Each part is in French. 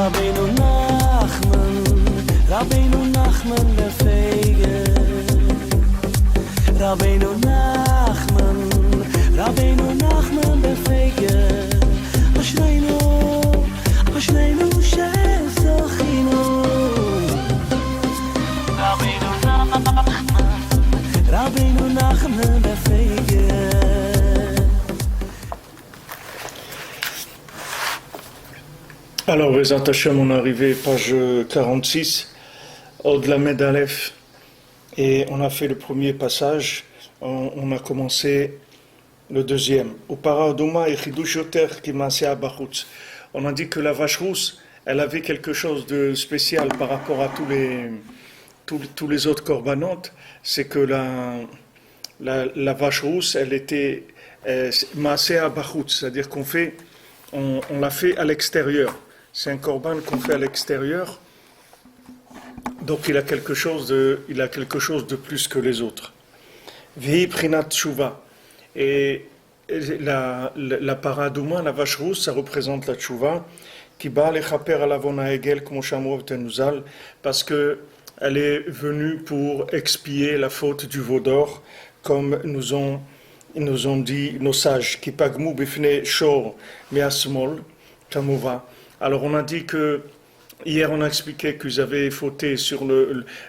Rabbeinu Nachman, Rabbeinu Nachman befeige. Rabbeinu Nachman, Rabbeinu Nachman befeige. Ashreinu, Ashreinu shezochinu. Rabbeinu Nachman, Rabbeinu Nachman befeige. Alors, Bezat Hashem, on est arrivé page 46, Od Lamed Aleph, et on a fait le premier passage, on a commencé le deuxième. Au Paradouma et Chidush Yoter qui massé à Bachutz. On a dit que la vache rousse, elle avait quelque chose de spécial par rapport à tous les autres corbanotes, c'est que la vache rousse, elle était massée à Bachutz, c'est-à-dire on l'a fait à l'extérieur. C'est un korban qu'on fait à l'extérieur, donc il a quelque chose de plus que les autres. Vehi prinat tshuva. Et la paradouma, la vache rousse, ça représente la tshuva, qui bat les chaper à l'avon ha'egel, comme Shamrov tenuzal, parce que elle est venue pour expier la faute du veau d'or, comme nous ont dit nos sages, qui pagmou bifne shor me'asmol, kamova. Alors on a dit que, hier on a expliqué qu'ils avaient fauté sur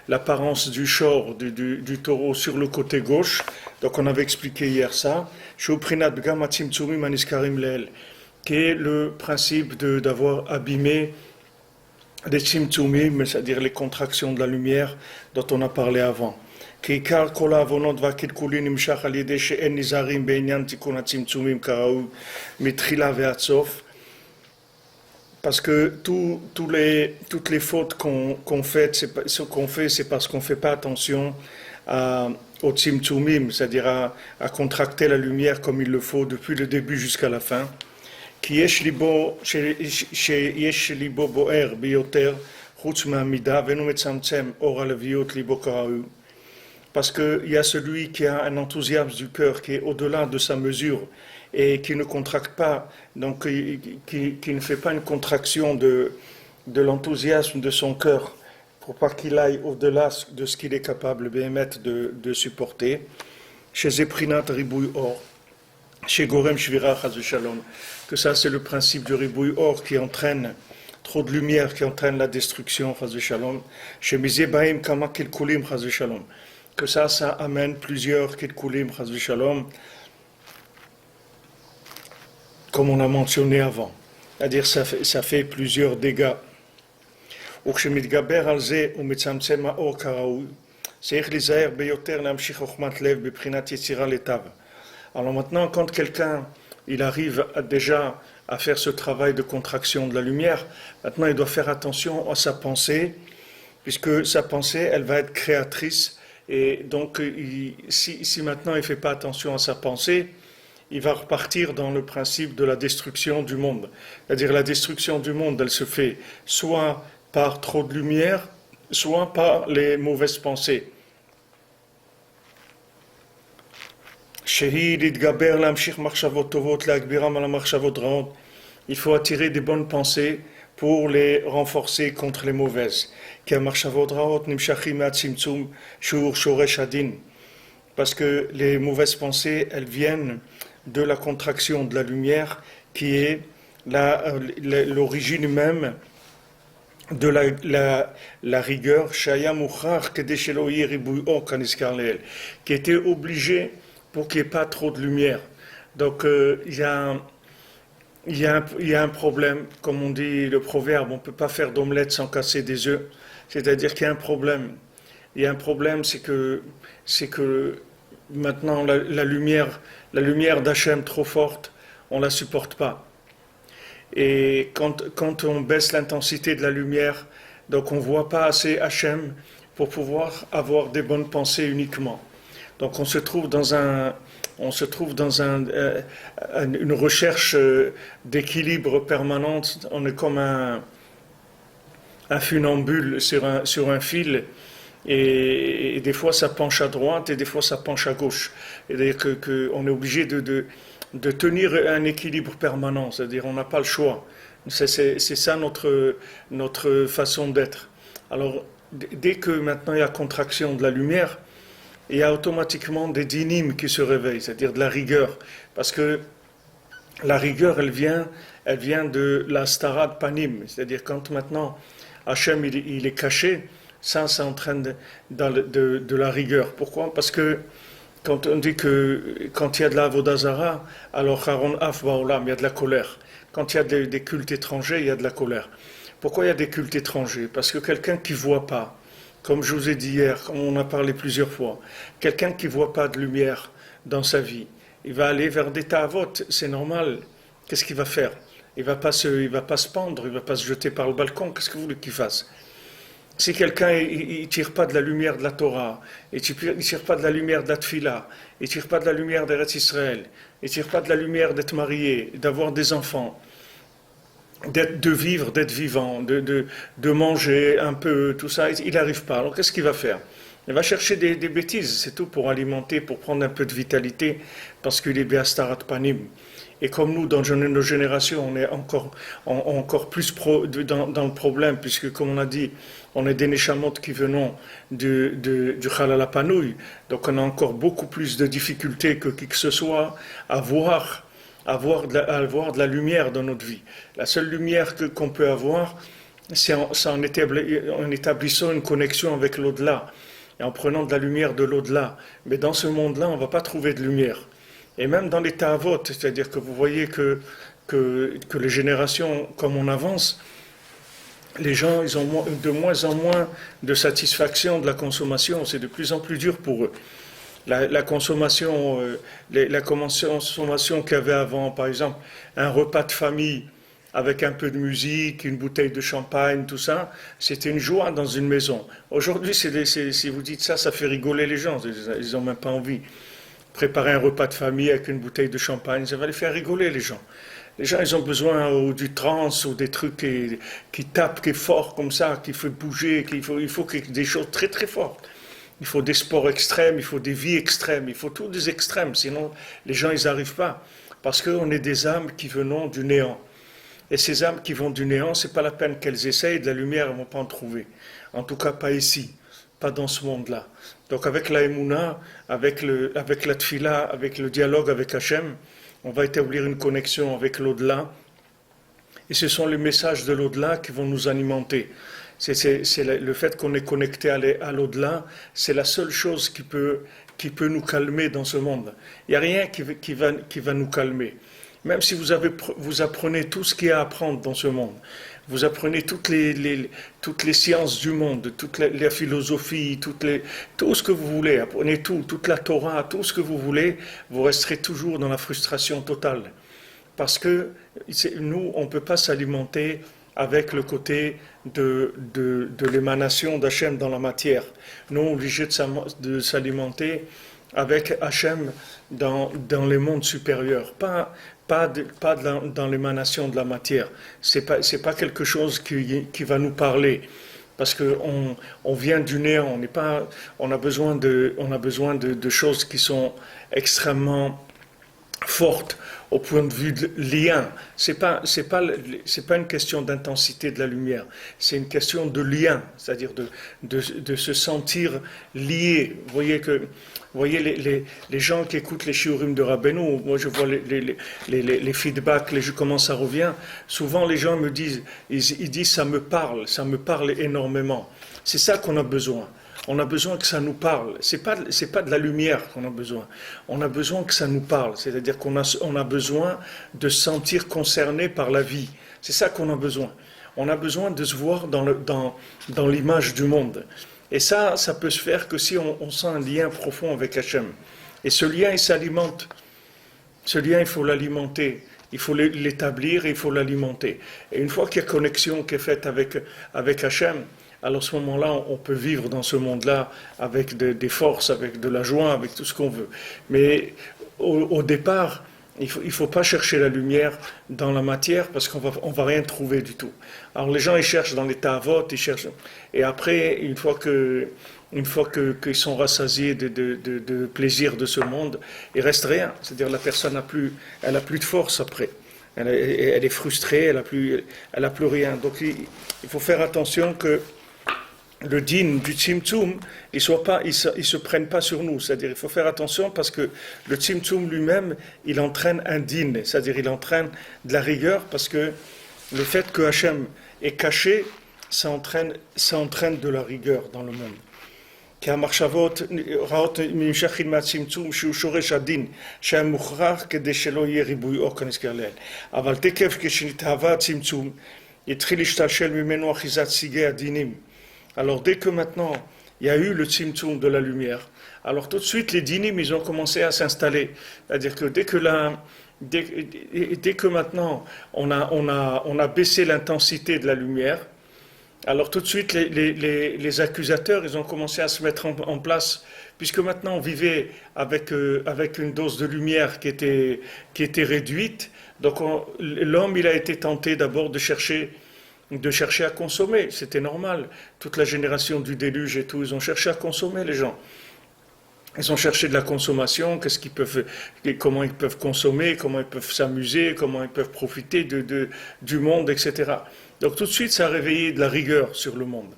l'apparence du shor, du taureau sur le côté gauche, donc on avait expliqué hier ça, qui est le principe d'avoir abîmé des tzimtzumim, c'est-à-dire les contractions de la lumière dont on a parlé avant. Parce que toutes les fautes qu'on fait, c'est parce qu'on ne fait pas attention au tzimtzumim, c'est-à-dire à contracter la lumière comme il le faut depuis le début jusqu'à la fin. Parce qu'il y a celui qui a un enthousiasme du cœur qui est au-delà de sa mesure et qui ne contracte pas, donc qui ne fait pas une contraction de l'enthousiasme de son cœur pour pas qu'il aille au-delà de ce qu'il est capable de supporter. Chez Zeprinat Ribouy Or, chez Gorem Shvira Chaz Shalom, que ça c'est le principe du Ribouy Or qui entraîne trop de lumière, qui entraîne la destruction Chaz Shalom. Chez Mizebaim Kama Kilkulim Chaz Shalom, que ça amène plusieurs Kilkulim Chaz Shalom, comme on a mentionné avant, c'est-à-dire ça fait plusieurs dégâts. Alors maintenant, quand quelqu'un il arrive déjà à faire ce travail de contraction de la lumière, maintenant il doit faire attention à sa pensée, puisque sa pensée elle va être créatrice, et donc si maintenant il ne fait pas attention à sa pensée, il va repartir dans le principe de la destruction du monde. C'est-à-dire la destruction du monde, elle se fait soit par trop de lumière, soit par les mauvaises pensées. Il faut attirer des bonnes pensées pour les renforcer contre les mauvaises. Parce que les mauvaises pensées, elles viennent de la contraction de la lumière qui est l'origine même de la rigueur qui était obligé pour qu'il n'y ait pas trop de lumière. Donc il y a un problème, comme on dit le proverbe, on ne peut pas faire d'omelette sans casser des œufs, c'est-à-dire qu'il y a un problème. Il y a un problème, c'est que maintenant la lumière d'Hachem trop forte, on ne la supporte pas. Et quand on baisse l'intensité de la lumière, donc on ne voit pas assez Hachem pour pouvoir avoir des bonnes pensées uniquement. Donc on se trouve dans une recherche d'équilibre permanente. On est comme un funambule sur un fil. Et des fois ça penche à droite et des fois ça penche à gauche. C'est-à-dire qu'on est obligé de tenir un équilibre permanent, c'est-à-dire on n'a pas le choix. C'est ça notre façon d'être. Alors, dès que maintenant il y a contraction de la lumière, il y a automatiquement des dynimes qui se réveillent, c'est-à-dire de la rigueur. Parce que la rigueur, elle vient de la starad panim, c'est-à-dire quand maintenant Hachem il est caché, ça entraîne de la rigueur. Pourquoi? Parce que quand on dit que quand il y a de la Avodazara, alors Haron Af Baolam, il y a de la colère. Quand il y a des cultes étrangers, il y a de la colère. Pourquoi il y a des cultes étrangers? Parce que quelqu'un qui ne voit pas, comme je vous ai dit hier, comme on a parlé plusieurs fois, quelqu'un qui ne voit pas de lumière dans sa vie, il va aller vers des ta'avot, c'est normal. Qu'est-ce qu'il va faire? Il va pas se pendre, il ne va pas se jeter par le balcon. Qu'est-ce que vous voulez qu'il fasse? Si quelqu'un ne tire pas de la lumière de la Torah, il ne tire pas de la lumière de la Tfila, il ne tire pas de la lumière d'Eretz Israël, il ne tire pas de la lumière d'être marié, d'avoir des enfants, de vivre, d'être vivant, de manger un peu, tout ça, il n'arrive pas. Alors qu'est-ce qu'il va faire? Il va chercher des bêtises, c'est tout, pour alimenter, pour prendre un peu de vitalité, parce qu'il est Beastarat Panim. Et comme nous, dans nos générations, on est encore plus dans le problème, puisque, comme on a dit, on est des Neshamot qui venons du Chalal HaPanouy, donc on a encore beaucoup plus de difficultés que qui que ce soit à voir de la lumière dans notre vie. La seule lumière qu'on peut avoir, c'est en établissant une connexion avec l'au-delà, et en prenant de la lumière de l'au-delà. Mais dans ce monde-là, on ne va pas trouver de lumière. Et même dans les ta'avot, c'est-à-dire que vous voyez que les générations, comme on avance, les gens, ils ont de moins en moins de satisfaction de la consommation. C'est de plus en plus dur pour eux. La consommation qu'il y avait avant, par exemple, un repas de famille avec un peu de musique, une bouteille de champagne, tout ça, c'était une joie dans une maison. Aujourd'hui, si vous dites ça, ça fait rigoler les gens. Ils n'ont même pas envie. Préparer un repas de famille avec une bouteille de champagne, ça va les faire rigoler, les gens. Les gens, ils ont besoin du trance ou des trucs qui tapent, qui est fort comme ça, qui fait bouger, il faut des choses très très fortes. Il faut des sports extrêmes, il faut des vies extrêmes, il faut tous des extrêmes, sinon les gens, ils n'arrivent pas. Parce qu'on est des âmes qui venons du néant. Et ces âmes qui vont du néant, c'est pas la peine qu'elles essayent, de la lumière, elles ne vont pas en trouver. En tout cas, pas ici, pas dans ce monde-là. Donc avec la Emouna, avec la Tfila, avec le dialogue avec Hachem, on va établir une connexion avec l'au-delà. Et ce sont les messages de l'au-delà qui vont nous alimenter. C'est le fait qu'on est connecté à l'au-delà, c'est la seule chose qui peut nous calmer dans ce monde. Il n'y a rien qui va nous calmer. Même si vous apprenez tout ce qu'il y a à apprendre dans ce monde, vous apprenez toutes les sciences du monde, toute la philosophie, tout ce que vous voulez, apprenez toute la Torah, tout ce que vous voulez, vous resterez toujours dans la frustration totale. Parce que nous, on ne peut pas s'alimenter avec le côté de l'émanation d'Hachem dans la matière. Nous, on est obligés de s'alimenter avec Hachem dans les mondes supérieurs, pas dans l'émanation de la matière. C'est pas quelque chose qui va nous parler, parce que on vient du néant. On a besoin de choses qui sont extrêmement fortes au point de vue de lien. C'est pas une question d'intensité de la lumière, c'est une question de lien, c'est-à-dire de se sentir lié. Vous voyez les gens qui écoutent les shiurim de Rabbeinu, moi je vois les feedbacks, comment ça revient. Souvent les gens me disent, ils disent ça me parle énormément. C'est ça qu'on a besoin. On a besoin que ça nous parle. C'est pas de la lumière qu'on a besoin. On a besoin que ça nous parle. C'est-à-dire qu'on a besoin de se sentir concerné par la vie. C'est ça qu'on a besoin. On a besoin de se voir dans l'image du monde. Et ça peut se faire que si on sent un lien profond avec Hachem. Et ce lien, il s'alimente. Ce lien, il faut l'alimenter. Il faut l'établir et il faut l'alimenter. Et une fois qu'il y a connexion qui est faite avec Hachem, alors à ce moment-là, on peut vivre dans ce monde-là avec des forces, avec de la joie, avec tout ce qu'on veut. Mais au départ, il faut pas chercher la lumière dans la matière parce qu'on va rien trouver du tout. Alors les gens, ils cherchent dans les ta'avot, ils cherchent. Et après, une fois qu'ils sont rassasiés de plaisir de ce monde, il reste rien. C'est-à-dire la personne elle a plus de force après. elle est frustrée, elle a plus rien. Donc il faut faire attention que le din du Tzimtzum, il se prenne pas sur nous. C'est-à-dire, il faut faire attention parce que le Tzimtzum lui-même, il entraîne un din, c'est-à-dire il entraîne de la rigueur parce que le fait que Hachem est caché, ça entraîne de la rigueur dans le monde. כי המחשבות רעות נמשכים מהצמצום שהוא שורש הדין שהיה מוכרח כדי שלא יהיה ריבוי אור כנזכר לעיל. אבל תקף כשנתהווה הצמצום התחיל להשתלשל ממנו אחיזת סיגי הדינים. Alors dès que maintenant il y a eu le tzimtzum de la lumière, alors tout de suite les dinim ils ont commencé à s'installer. C'est-à-dire que dès que maintenant on a baissé l'intensité de la lumière, alors tout de suite, les accusateurs, ils ont commencé à se mettre en place, puisque maintenant on vivait avec une dose de lumière qui était réduite. Donc l'homme, il a été tenté d'abord de chercher à consommer. C'était normal. Toute la génération du déluge et tout, ils ont cherché à consommer les gens. Ils ont cherché de la consommation, comment ils peuvent consommer, comment ils peuvent s'amuser, comment ils peuvent profiter du monde, etc. Donc tout de suite, ça a réveillé de la rigueur sur le monde.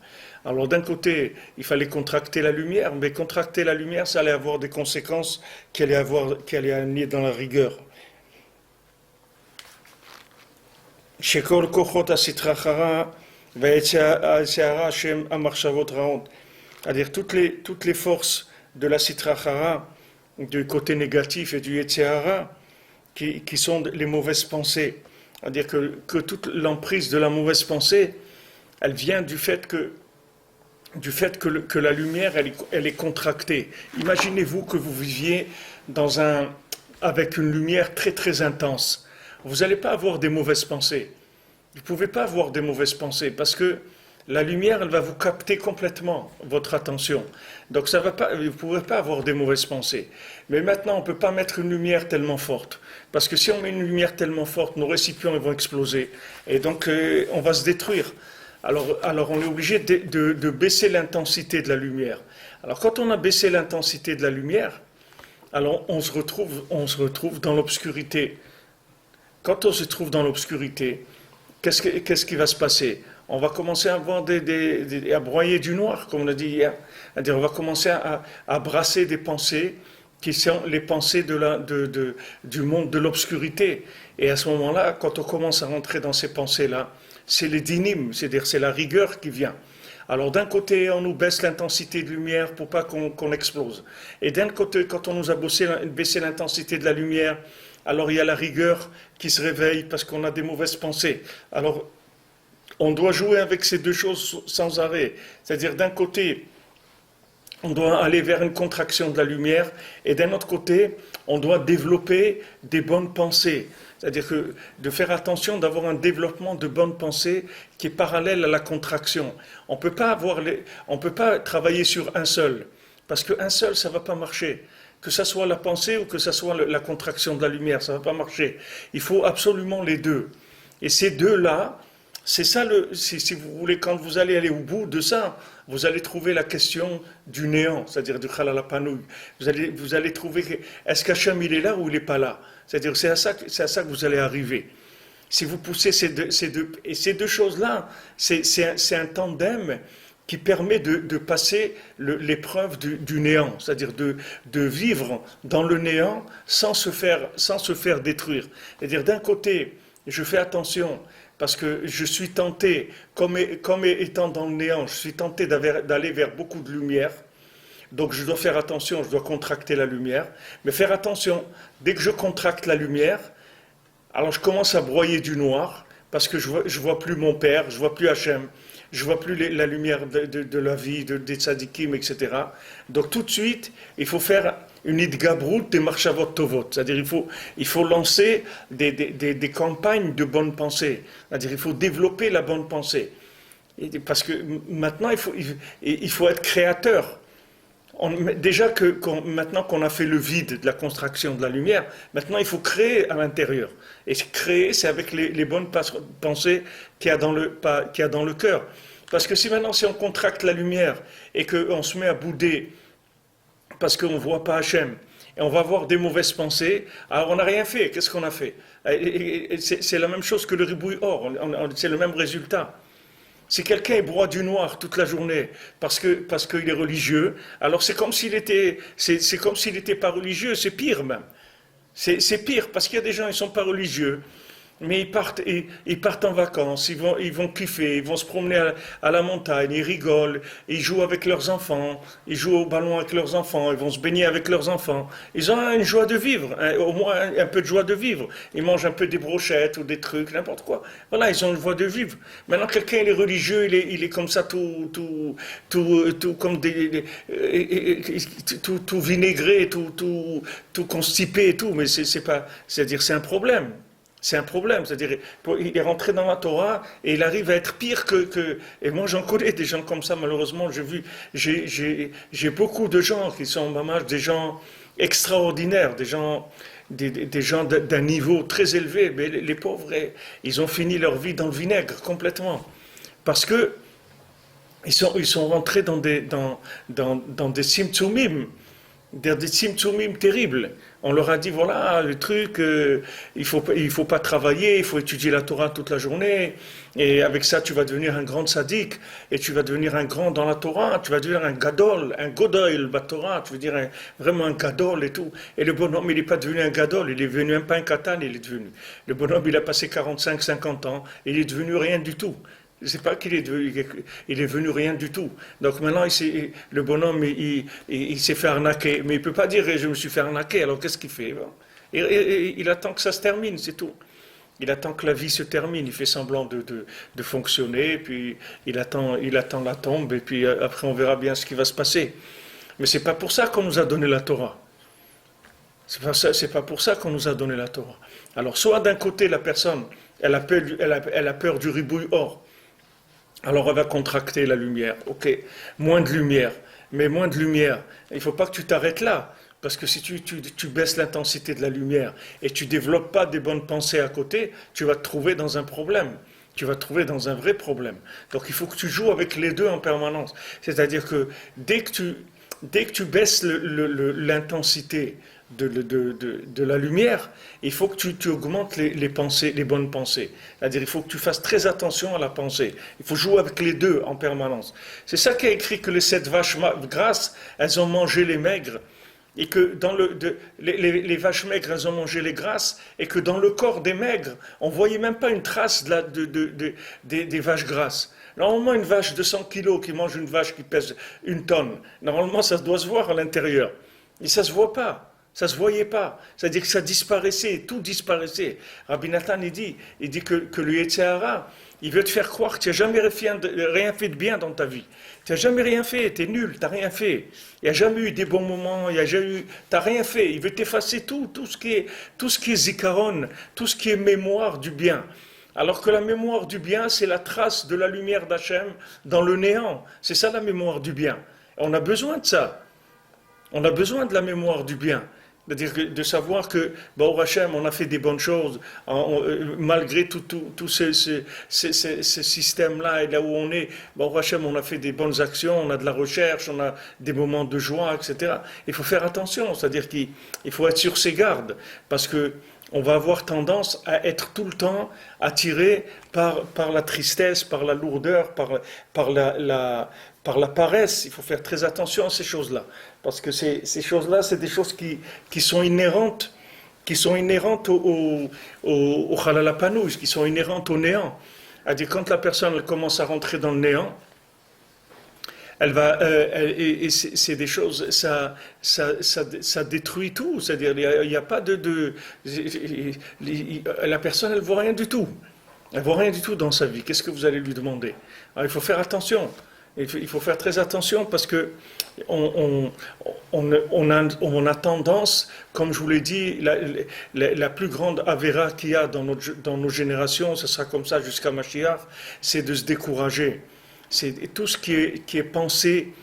Alors d'un côté, il fallait contracter la lumière, mais contracter la lumière, ça allait avoir des conséquences qui allaient amener dans la rigueur. C'est-à-dire toutes les forces de la Sitra Achara, du côté négatif et du Yetzer Hara, qui sont les mauvaises pensées. C'est-à-dire que toute l'emprise de la mauvaise pensée, elle vient du fait que la lumière, elle est contractée. Imaginez-vous que vous viviez avec une lumière très très intense. Vous n'allez pas avoir des mauvaises pensées. Vous ne pouvez pas avoir des mauvaises pensées parce que la lumière, elle va vous capter complètement votre attention. Donc vous ne pourrez pas avoir des mauvaises pensées. Mais maintenant, on ne peut pas mettre une lumière tellement forte. Parce que si on met une lumière tellement forte, nos récipients ils vont exploser. Et donc, on va se détruire. Alors on est obligé de baisser l'intensité de la lumière. Alors quand on a baissé l'intensité de la lumière, alors on se retrouve dans l'obscurité. Quand on se trouve dans l'obscurité, qu'est-ce qui va se passer ? On va commencer à avoir à broyer du noir, comme on a dit hier. C'est-à-dire, on va commencer à brasser des pensées qui sont les pensées du monde de l'obscurité. Et à ce moment-là, quand on commence à rentrer dans ces pensées-là, c'est les dinim, c'est-à-dire c'est la rigueur qui vient. Alors d'un côté, on nous baisse l'intensité de lumière pour pas qu'on explose. Et d'un côté, quand on nous a baissé l'intensité de la lumière, alors il y a la rigueur qui se réveille parce qu'on a des mauvaises pensées. Alors on doit jouer avec ces deux choses sans arrêt. C'est-à-dire d'un côté, on doit aller vers une contraction de la lumière et d'un autre côté, on doit développer des bonnes pensées. C'est-à-dire de faire attention d'avoir un développement de bonnes pensées qui est parallèle à la contraction. On peut pas travailler sur un seul, parce qu'un seul, ça ne va pas marcher. Que ce soit la pensée ou que ce soit la contraction de la lumière, ça ne va pas marcher. Il faut absolument les deux. Et ces deux-là, c'est ça, si vous voulez, quand vous allez aller au bout de ça, vous allez trouver la question du néant, c'est-à-dire du Khalal Panouï. Vous allez trouver, est-ce qu'Hachem il est là ou il n'est pas là? C'est-à-dire c'est à ça que vous allez arriver. Si vous poussez ces deux choses-là, c'est un tandem qui permet de passer l'épreuve du néant, c'est-à-dire de vivre dans le néant sans se faire détruire. C'est-à-dire d'un côté, je fais attention, parce que je suis tenté, comme étant dans le néant, je suis tenté d'aller vers beaucoup de lumière. Donc je dois faire attention, je dois contracter la lumière. Mais faire attention, dès que je contracte la lumière, alors je commence à broyer du noir, parce que je vois plus mon Père, je vois plus Hachem, je vois plus la lumière de la vie, des tzadikim, etc. Donc tout de suite, il faut faire une idgabrut des marchavot tovot, c'est-à-dire il faut lancer des campagnes de bonne pensée, c'est-à-dire il faut développer la bonne pensée. Parce que maintenant, il faut être créateur. Déjà maintenant qu'on a fait le vide de la contraction de la lumière, maintenant il faut créer à l'intérieur. Et créer, c'est avec les bonnes pensées qu'il y a dans le cœur. Parce que si on contracte la lumière et qu'on se met à bouder parce qu'on ne voit pas Hachem, et on va avoir des mauvaises pensées, alors on n'a rien fait. Qu'est-ce qu'on a fait? Et c'est la même chose que le ribouille or, c'est le même résultat. Si quelqu'un boit du noir toute la journée parce qu'il est religieux, alors c'est comme s'il était pas religieux, c'est pire même. C'est pire parce qu'il y a des gens ils sont pas religieux, mais ils partent en vacances, ils vont kiffer, ils vont se promener à la montagne, ils rigolent, ils jouent avec leurs enfants, ils jouent au ballon avec leurs enfants, ils vont se baigner avec leurs enfants. Ils ont une joie de vivre, au moins un peu de joie de vivre. Ils mangent un peu des brochettes ou des trucs, n'importe quoi. Voilà, ils ont une joie de vivre. Maintenant, quelqu'un il est religieux, il est comme ça tout comme tout vinaigré, tout constipé et tout, mais c'est pas, c'est-à-dire c'est un problème. C'est un problème, c'est-à-dire il est rentré dans la Torah et il arrive à être pire et moi j'en connais des gens comme ça malheureusement, j'ai beaucoup de gens qui sont des gens extraordinaires, des gens d'un niveau très élevé, mais les pauvres, ils ont fini leur vie dans le vinaigre complètement, parce que ils sont rentrés dans des simtsumim, des symptômes terribles. On leur a dit, voilà, le truc, il faut pas travailler, il faut étudier la Torah toute la journée, et avec ça, tu vas devenir un grand sadique, et tu vas devenir un grand dans la Torah, tu vas devenir un gadol, un godoil, la Torah, tu veux dire vraiment un gadol et tout. Et le bonhomme, il n'est pas devenu un gadol, il est devenu même pas un katan, il est devenu. Le bonhomme, il a passé 45, 50 ans, et il est devenu rien du tout. C'est pas qu'il est devenu rien du tout. Donc maintenant, le bonhomme, il s'est fait arnaquer. Mais il peut pas dire je me suis fait arnaquer. Alors qu'est-ce qu'il fait? Il attend que ça se termine, c'est tout. Il attend que la vie se termine. Il fait semblant de fonctionner. Puis il attend la tombe. Et puis après, on verra bien ce qui va se passer. Mais c'est pas pour ça qu'on nous a donné la Torah. C'est pas pour ça qu'on nous a donné la Torah. Alors soit d'un côté la personne, elle a peur du ribouille or. Alors elle va contracter la lumière, ok, moins de lumière, mais moins de lumière, il ne faut pas que tu t'arrêtes là, parce que si tu baisses l'intensité de la lumière et tu ne développes pas des bonnes pensées à côté, tu vas te trouver dans un problème, tu vas te trouver dans un vrai problème. Donc il faut que tu joues avec les deux en permanence, c'est-à-dire que dès que tu baisses l'intensité de la lumière, il faut que tu augmentes les pensées, les bonnes pensées. C'est-à-dire il faut que tu fasses très attention à la pensée. Il faut jouer avec les deux en permanence. C'est ça qui a écrit que les 7 vaches grasses, elles ont mangé les maigres. Et que les vaches maigres, elles ont mangé les grasses, et que dans le corps des maigres, on ne voyait même pas une trace des vaches grasses. Normalement, une vache de 100 kilos qui mange une vache qui pèse 1 tonne, normalement, ça doit se voir à l'intérieur. Et ça ne se voit pas. Ça ne se voyait pas. C'est-à-dire que ça disparaissait, tout disparaissait. Rabbi Nathan, il dit que le Yetzer Hara, il veut te faire croire que tu n'as jamais rien fait de bien dans ta vie. Tu n'as jamais rien fait, tu es nul, tu n'as rien fait. Il n'y a jamais eu des bons moments, tu n'as rien fait. Il veut t'effacer tout ce qui est zikaron, tout ce qui est mémoire du bien. Alors que la mémoire du bien, c'est la trace de la lumière d'Hachem dans le néant. C'est ça la mémoire du bien. On a besoin de ça. On a besoin de la mémoire du bien. C'est-à-dire de savoir que, au Hachem, on a fait des bonnes choses, malgré tout ce système-là et là où on est, au Hachem, on a fait des bonnes actions, on a de la recherche, on a des moments de joie, etc. Il faut faire attention, c'est-à-dire qu'il faut être sur ses gardes, parce que on va avoir tendance à être tout le temps attiré par la tristesse, par la lourdeur, par la paresse. Il faut faire très attention à ces choses-là. Parce que ces choses-là, c'est des choses qui sont inhérentes au Halalapanouj, qui sont inhérentes au néant. C'est-à-dire, quand la personne elle commence à rentrer dans le néant, elle va, et c'est des choses, ça détruit tout. C'est-à-dire, il n'y a pas la personne, elle ne voit rien du tout. Elle ne voit rien du tout dans sa vie. Qu'est-ce que vous allez lui demander? Alors, il faut faire attention. Il faut faire très attention parce que on a tendance, comme je vous l'ai dit, la plus grande avéra qu'il y a dans nos générations, ce sera comme ça jusqu'à Mashiach, c'est de se décourager. C'est tout ce qui est pensée,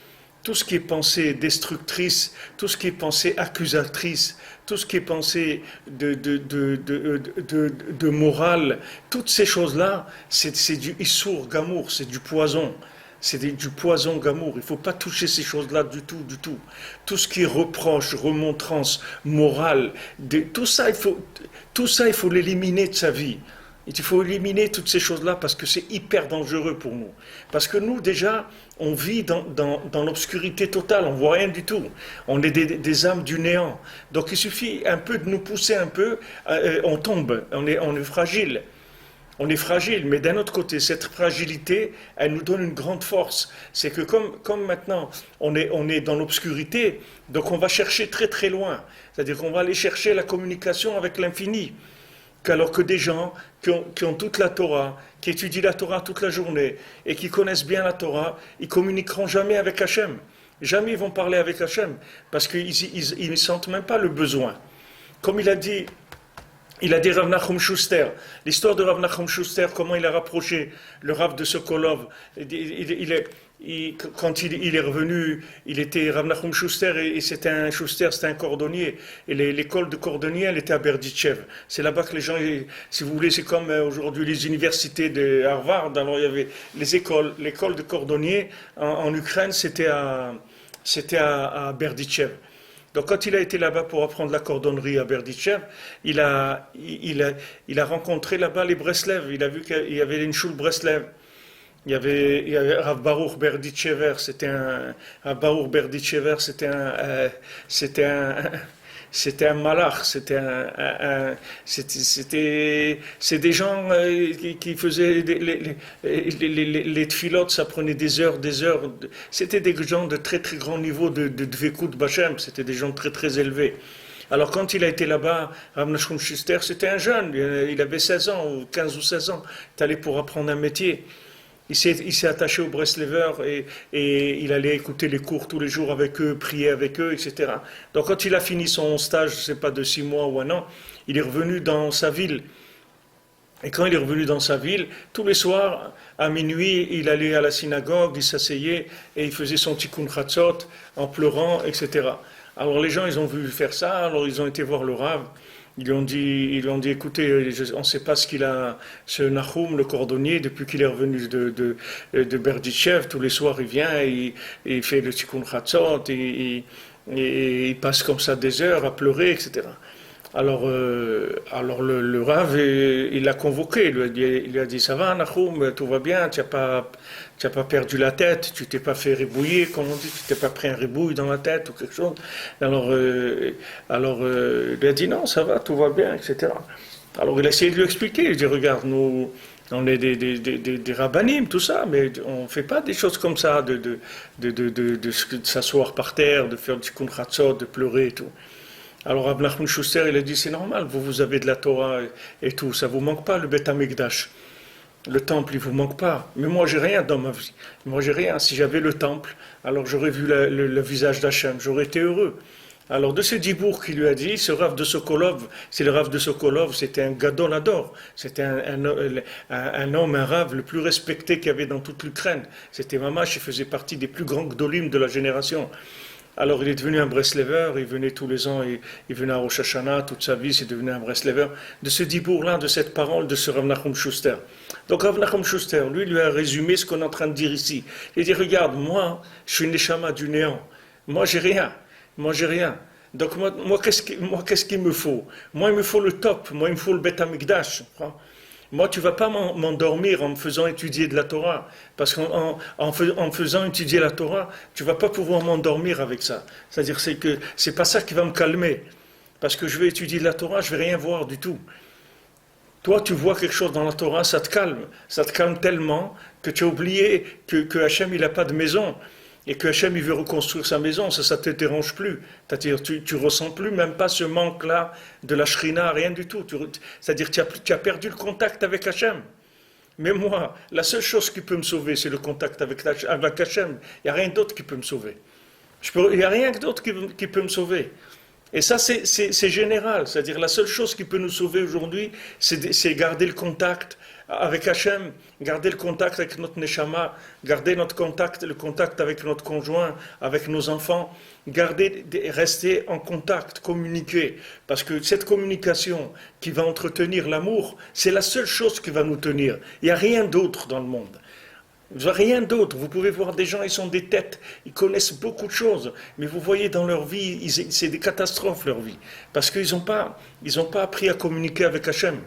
tout ce qui est pensée destructrice, tout ce qui est pensée accusatrice, tout ce qui est pensée de morale, toutes ces choses-là, c'est du issour gamour, c'est du poison. du poison gamour. Il ne faut pas toucher ces choses-là du tout, du tout. Tout ce qui est reproche, remontrance, morale, tout ça, il faut l'éliminer de sa vie. Il faut éliminer toutes ces choses-là parce que c'est hyper dangereux pour nous. Parce que nous, déjà, on vit dans l'obscurité totale, on ne voit rien du tout. On est des âmes du néant. Donc il suffit un peu de nous pousser un peu, on tombe, on est fragile. On est fragile, mais d'un autre côté, cette fragilité, elle nous donne une grande force. C'est que comme maintenant, on est dans l'obscurité, donc on va chercher très très loin. C'est-à-dire qu'on va aller chercher la communication avec l'infini. Alors que des gens qui ont toute la Torah, qui étudient la Torah toute la journée et qui connaissent bien la Torah, ils communiqueront jamais avec Hachem. Jamais ils vont parler avec Hachem parce qu'ils ne sentent même pas le besoin. Comme il a dit Rav Nachum Schuster, l'histoire de Rav Nachum Schuster, comment il a rapproché le Rav de Sokolov. Quand il est revenu, il était Rav Nachum Schuster et c'était un cordonnier. Et l'école de cordonnier, elle était à Berdichev. C'est là-bas que les gens, si vous voulez, c'est comme aujourd'hui les universités de Harvard. Alors il y avait l'école de cordonnier en Ukraine, c'était à Berdichev. Donc quand il a été là-bas pour apprendre la cordonnerie à Berdichev, il a rencontré là-bas les Breslev. Il a vu qu'il y avait une choule Breslev. Il y avait Rav Baruch Berdichever, c'était un malach, c'est des gens qui faisaient les tfilotes, ça prenait des heures, c'était des gens de très très grand niveau de dvekut b'Hashem, c'était des gens très très élevés. Alors quand il a été là-bas, Rav Nachum Schuster, c'était un jeune, il avait 16 ans, ou 15 ou 16 ans, il allait pour apprendre un métier. Il s'est attaché aux Breslevers et il allait écouter les cours tous les jours avec eux, prier avec eux, etc. Donc quand il a fini son stage, je ne sais pas, de 6 mois ou un an, il est revenu dans sa ville. Et quand il est revenu dans sa ville, tous les soirs, à minuit, il allait à la synagogue, il s'asseyait et il faisait son tikkun chatzot en pleurant, etc. Alors les gens, ils ont vu faire ça, alors ils ont été voir le Rav. Ils lui ont dit, écoutez, on ne sait pas ce qu'il a, ce Nahum, le cordonnier, depuis qu'il est revenu de Berdichev, tous les soirs il vient, et il fait le tikkun chatzot, et il passe comme ça des heures à pleurer, etc. Alors le Rav, il l'a convoqué, il lui a dit, ça va Nahum, tout va bien, tu n'as pas perdu la tête, tu t'es pas fait ribouiller, comme on dit, tu t'es pas pris un ribouille dans la tête ou quelque chose. Alors il lui a dit non, ça va, tout va bien, etc. Alors il a essayé de lui expliquer, il dit regarde, nous, on est des rabbinim, tout ça, mais on ne fait pas des choses comme ça, de s'asseoir par terre, de faire du tikkun chatzot, de pleurer et tout. Alors Rav Nachum Schuster, il a dit c'est normal, vous avez de la Torah et tout, ça vous manque pas le Beth Amikdash. Le temple, il vous manque pas. Mais moi, j'ai rien dans ma vie. Moi, j'ai rien. Si j'avais le temple, alors j'aurais vu le visage d'Hachem. J'aurais été heureux. Alors, de ce dibour qu'il lui a dit, ce Rav de Sokolov, c'est le Rav de Sokolov, c'était un gadol ador. C'était un homme, un Rav le plus respecté qu'il y avait dans toute l'Ukraine. C'était Mamash, il faisait partie des plus grands gdolim de la génération. Alors il est devenu un Breslever, il venait tous les ans, il venait à Rosh Hashanah, toute sa vie, c'est devenu un Breslever. De ce dibour-là, de cette parole de ce Rav Nachum Schuster. Donc Rav Nachum Schuster, lui a résumé ce qu'on est en train de dire ici. Il dit, regarde, moi, je suis une neshama du néant. Moi, j'ai rien. Donc moi qu'est-ce qu'il me faut? Moi, il me faut le top. Moi, il me faut le Beth Amikdash. Moi, tu ne vas pas m'endormir en me faisant étudier de la Torah. Parce qu'en me faisant étudier la Torah, tu ne vas pas pouvoir m'endormir avec ça. C'est-à-dire que c'est pas ça qui va me calmer. Parce que je vais étudier de la Torah, je ne vais rien voir du tout. Toi, tu vois quelque chose dans la Torah, ça te calme. Ça te calme tellement que tu as oublié que Hachem, il n'a pas de maison. Et que Hachem, il veut reconstruire sa maison, ça ne te dérange plus. C'est-à-dire, tu ressens plus même pas ce manque-là de la Shrina, rien du tout. C'est-à-dire, tu as perdu le contact avec Hachem. Mais moi, la seule chose qui peut me sauver, c'est le contact avec Hachem. Il n'y a rien d'autre qui peut me sauver. Il n'y a rien d'autre qui peut me sauver. Et ça, c'est général. C'est-à-dire, la seule chose qui peut nous sauver aujourd'hui, c'est garder le contact avec Hachem, garder le contact avec notre neshama, garder le contact avec notre conjoint, avec nos enfants, rester en contact, communiquer. Parce que cette communication qui va entretenir l'amour, c'est la seule chose qui va nous tenir. Il n'y a rien d'autre dans le monde. Rien d'autre. Vous pouvez voir des gens, ils sont des têtes, ils connaissent beaucoup de choses, mais vous voyez dans leur vie, c'est des catastrophes leur vie, parce qu'ils n'ont pas appris à communiquer avec Hachem.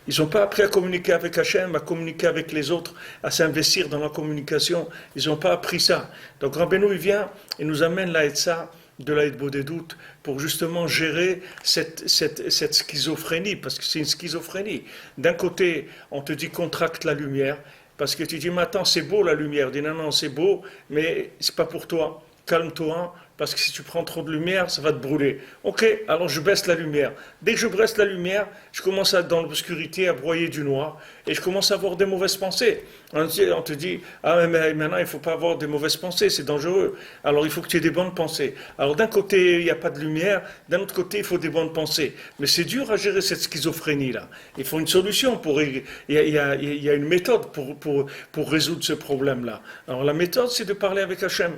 Ils n'ont pas appris à communiquer avec Hachem, à communiquer avec les autres, à s'investir dans la communication. Ils n'ont pas appris ça. Donc Rabbeinu, il vient et nous amène la Hetza de la Hitbodedut pour justement gérer cette schizophrénie, parce que c'est une schizophrénie. D'un côté, on te dit contracte la lumière, parce que tu dis, mais attends, c'est beau la lumière. Je dis, non, non, c'est beau, mais c'est pas pour toi. Calme-toi, parce que si tu prends trop de lumière, ça va te brûler. Ok, alors je baisse la lumière. Dès que je baisse la lumière, je commence à être dans l'obscurité, à broyer du noir, et je commence à avoir des mauvaises pensées. On te dit, ah mais maintenant il ne faut pas avoir des mauvaises pensées, c'est dangereux. Alors il faut que tu aies des bonnes pensées. Alors d'un côté, il n'y a pas de lumière, d'un autre côté, il faut des bonnes pensées. Mais c'est dur à gérer cette schizophrénie-là. Il faut une solution, il y a une méthode pour résoudre ce problème-là. Alors la méthode, c'est de parler avec Hachem.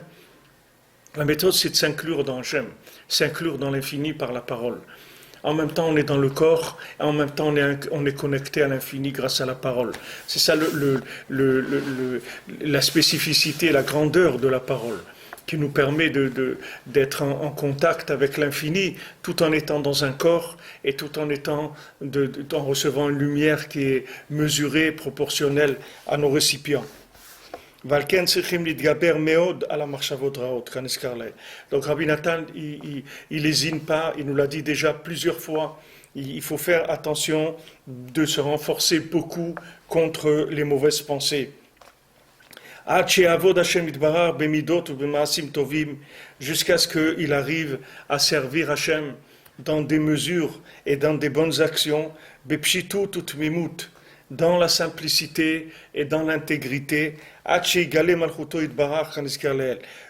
La méthode, c'est de s'inclure dans Hachem, s'inclure dans l'infini par la parole. En même temps, on est dans le corps, et en même temps, on est connecté à l'infini grâce à la parole. C'est ça la spécificité, la grandeur de la parole, qui nous permet d'être en contact avec l'infini, tout en étant dans un corps, et tout en en recevant une lumière qui est mesurée, proportionnelle à nos récipients. Donc Rabbi Nathan, il lésine pas, il nous l'a dit déjà plusieurs fois, il faut faire attention de se renforcer beaucoup contre les mauvaises pensées. Jusqu'à ce qu'il arrive à servir Hachem dans des mesures et dans des bonnes actions, dans la simplicité et dans l'intégrité,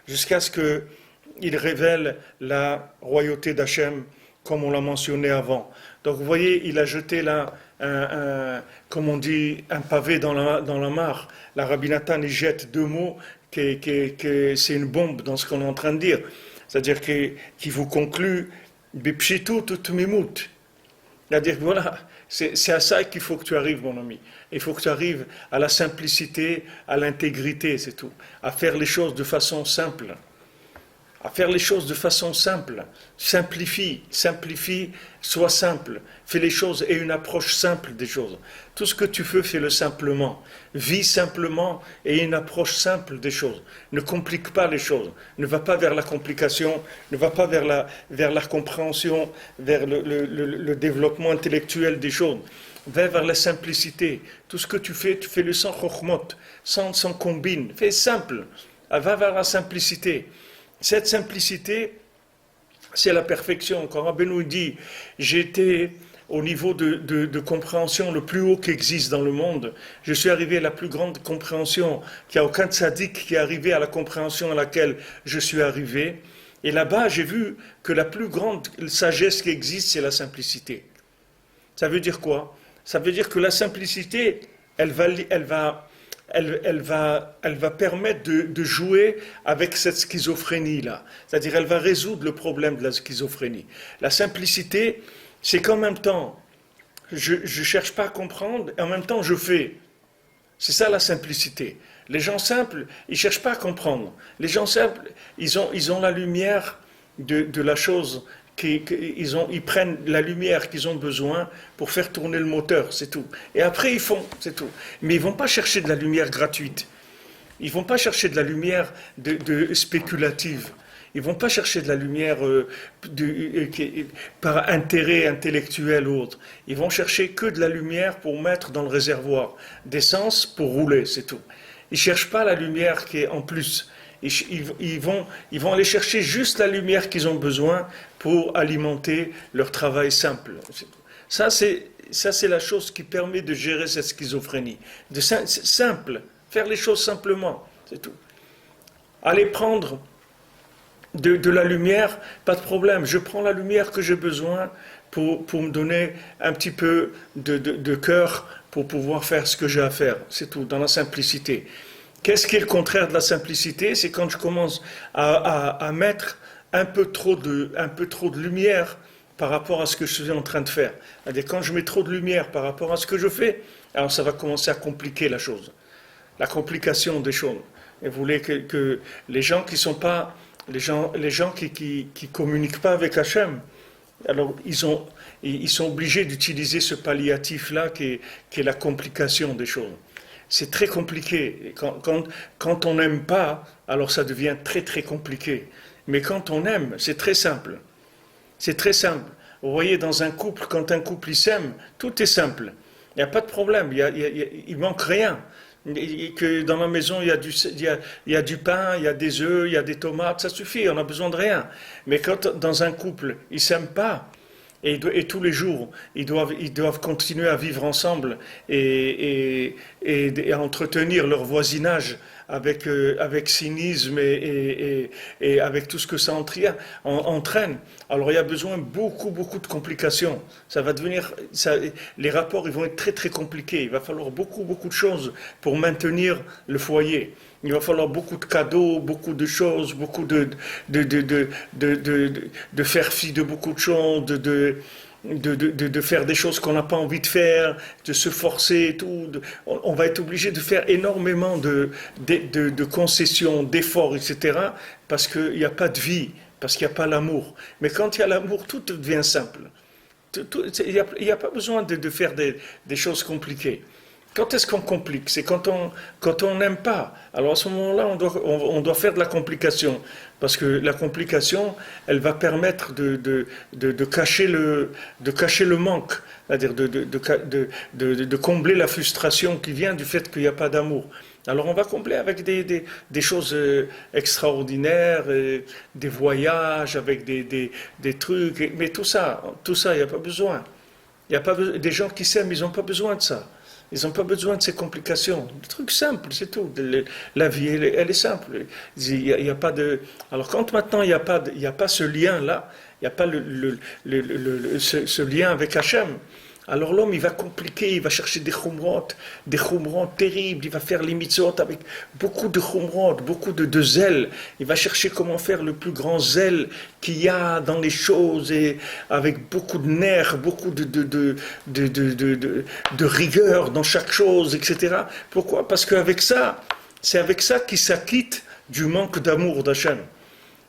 jusqu'à ce qu'il révèle la royauté d'Hachem, comme on l'a mentionné avant. Donc vous voyez, il a jeté là, comme on dit, un pavé dans la mare. La Rabbi Nathan, il jette deux mots, que c'est une bombe dans ce qu'on est en train de dire. C'est-à-dire qu'il vous conclut, Bipshitu tutmimut. C'est-à-dire que voilà, c'est à ça qu'il faut que tu arrives, mon ami. Il faut que tu arrives à la simplicité, à l'intégrité, c'est tout. À faire les choses de façon simple. À faire les choses de façon simple. Simplifie, sois simple. Fais les choses et une approche simple des choses. Tout ce que tu fais, fais-le simplement. Vis simplement et une approche simple des choses. Ne complique pas les choses. Ne va pas vers la complication, ne va pas vers la compréhension, vers le développement intellectuel des choses. Va vers la simplicité. Tout ce que tu fais-le sans chokhmot, sans combine. Fais simple. Va vers la simplicité. Cette simplicité, c'est la perfection. Quand Rabbi nous dit, j'étais au niveau de compréhension le plus haut qui existe dans le monde, je suis arrivé à la plus grande compréhension, qu'il n'y a aucun tzaddik qui est arrivé à la compréhension à laquelle je suis arrivé. Et là-bas, j'ai vu que la plus grande sagesse qui existe, c'est la simplicité. Ça veut dire quoi? Ça veut dire que la simplicité, elle va permettre de jouer avec cette schizophrénie-là. C'est-à-dire, elle va résoudre le problème de la schizophrénie. La simplicité, c'est qu'en même temps, je ne cherche pas à comprendre, et en même temps, je fais. C'est ça la simplicité. Les gens simples, ils ne cherchent pas à comprendre. Les gens simples, ils ont la lumière de la chose. Ils prennent la lumière qu'ils ont besoin pour faire tourner le moteur, c'est tout. Et après, ils font, c'est tout. Mais ils ne vont pas chercher de la lumière gratuite. Ils ne vont pas chercher de la lumière spéculative. Ils ne vont pas chercher de la lumière par intérêt intellectuel ou autre. Ils vont chercher que de la lumière pour mettre dans le réservoir d'essence pour rouler, c'est tout. Ils ne cherchent pas la lumière qui est en plus. Ils vont aller chercher juste la lumière qu'ils ont besoin pour alimenter leur travail simple. Ça, c'est la chose qui permet de gérer cette schizophrénie. Simple, faire les choses simplement, c'est tout. Aller prendre de la lumière, pas de problème. Je prends la lumière que j'ai besoin pour me donner un petit peu de cœur pour pouvoir faire ce que j'ai à faire. C'est tout, dans la simplicité. Qu'est-ce qui est le contraire de la simplicité? C'est quand je commence à mettre un peu trop de lumière par rapport à ce que je suis en train de faire. C'est-à-dire, quand je mets trop de lumière par rapport à ce que je fais, alors ça va commencer à compliquer la chose. la complication des choses. Il voulait que les gens qui sont pas, les gens qui communiquent pas avec Hachem, alors ils sont obligés d'utiliser ce palliatif-là qui est la complication des choses. C'est très compliqué. Quand on n'aime pas, alors ça devient très très compliqué. Mais quand on aime, c'est très simple. C'est très simple. Vous voyez, dans un couple, quand un couple il s'aime, tout est simple. Il n'y a pas de problème, il manque rien. Que dans la maison, il y a du pain, il y a des œufs, il y a des tomates, ça suffit, on n'a besoin de rien. Mais quand dans un couple, ils ne s'aiment pas, et tous les jours, ils doivent continuer à vivre ensemble et à entretenir leur voisinage avec cynisme et avec tout ce que ça entraîne. Alors il y a besoin beaucoup de complications. Ça va devenir, les rapports ils vont être très très compliqués. Il va falloir beaucoup de choses pour maintenir le foyer. Il va falloir beaucoup de cadeaux, beaucoup de choses, beaucoup de faire fi de beaucoup de choses, de faire des choses qu'on n'a pas envie de faire, de se forcer et tout. On va être obligé de faire énormément de concessions, d'efforts, etc. parce qu'il n'y a pas de vie, parce qu'il n'y a pas l'amour. Mais quand il y a l'amour, tout devient simple. Il n'y a pas besoin de faire des choses compliquées. Quand est-ce qu'on complique? C'est quand on n'aime pas. Alors à ce moment-là, on doit faire de la complication. Parce que la complication, elle va permettre de cacher le manque. C'est-à-dire de combler la frustration qui vient du fait qu'il n'y a pas d'amour. Alors on va combler avec des choses extraordinaires, des voyages, avec des trucs. Mais tout ça, il n'y a pas besoin. Des gens qui s'aiment, ils n'ont pas besoin de ça. Ils n'ont pas besoin de ces complications. Des trucs simples, c'est tout. La vie, elle est simple. Il y a pas de. Alors quand maintenant il n'y a pas ce lien-là, il n'y a pas ce lien avec Hachem, alors l'homme il va compliquer, il va chercher des chumrot terribles, il va faire les mitzvot avec beaucoup de chumrot, beaucoup de zèle. Il va chercher comment faire le plus grand zèle qu'il y a dans les choses et avec beaucoup de nerfs, beaucoup de rigueur dans chaque chose, etc. Pourquoi? Parce c'est avec ça qu'il s'acquitte du manque d'amour d'Hachem.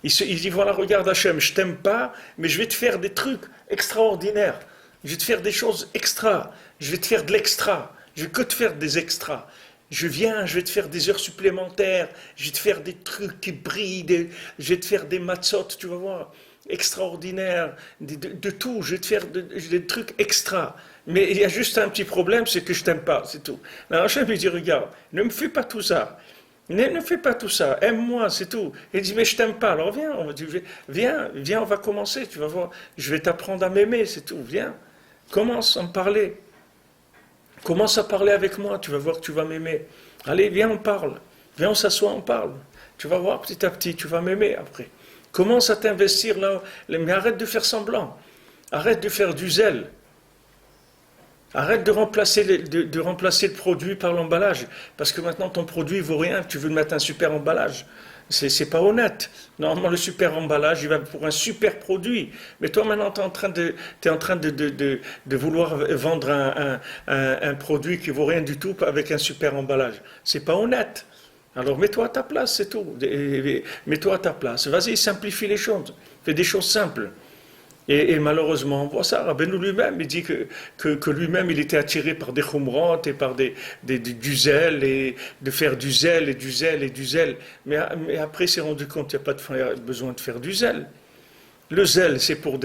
Il dit voilà, regarde Hachem, je t'aime pas, mais je vais te faire des trucs extraordinaires. Je vais te faire des choses extra. Je vais te faire de l'extra. Je vais que te faire des extras. Je vais te faire des heures supplémentaires. Je vais te faire des trucs qui brillent. Je vais te faire des matzot, tu vas voir, extraordinaires. De tout. Je vais te faire des trucs extra. Mais il y a juste un petit problème, c'est que je t'aime pas, c'est tout. Alors Hachem lui dit, regarde, ne me fais pas tout ça. Ne fais pas tout ça, aime-moi, c'est tout. Il dit, mais je t'aime pas, alors viens, on va commencer, tu vas voir, je vais t'apprendre à m'aimer, c'est tout, viens. Commence à me parler. Commence à parler avec moi, tu vas voir que tu vas m'aimer. Allez, viens, on parle. Viens, on s'assoit, on parle. Tu vas voir petit à petit, tu vas m'aimer après. Commence à t'investir là, mais arrête de faire semblant. Arrête de faire du zèle. Arrête de remplacer le produit par l'emballage. Parce que maintenant, ton produit ne vaut rien, tu veux mettre un super emballage. C'est pas honnête. Normalement, le super emballage, il va pour un super produit. Mais toi, maintenant, tu es en train de vouloir vendre un produit qui vaut rien du tout avec un super emballage. C'est pas honnête. Alors, mets-toi à ta place, c'est tout. Mets-toi à ta place. Vas-y, simplifie les choses. Fais des choses simples. Et malheureusement, on voit ça. Rabbeinu lui-même, il dit que lui-même, il était attiré par des chumrot et par du zèle, et de faire du zèle et du zèle et du zèle. Mais après, il s'est rendu compte qu'il n'y a pas besoin de faire du zèle. Le zèle, c'est pour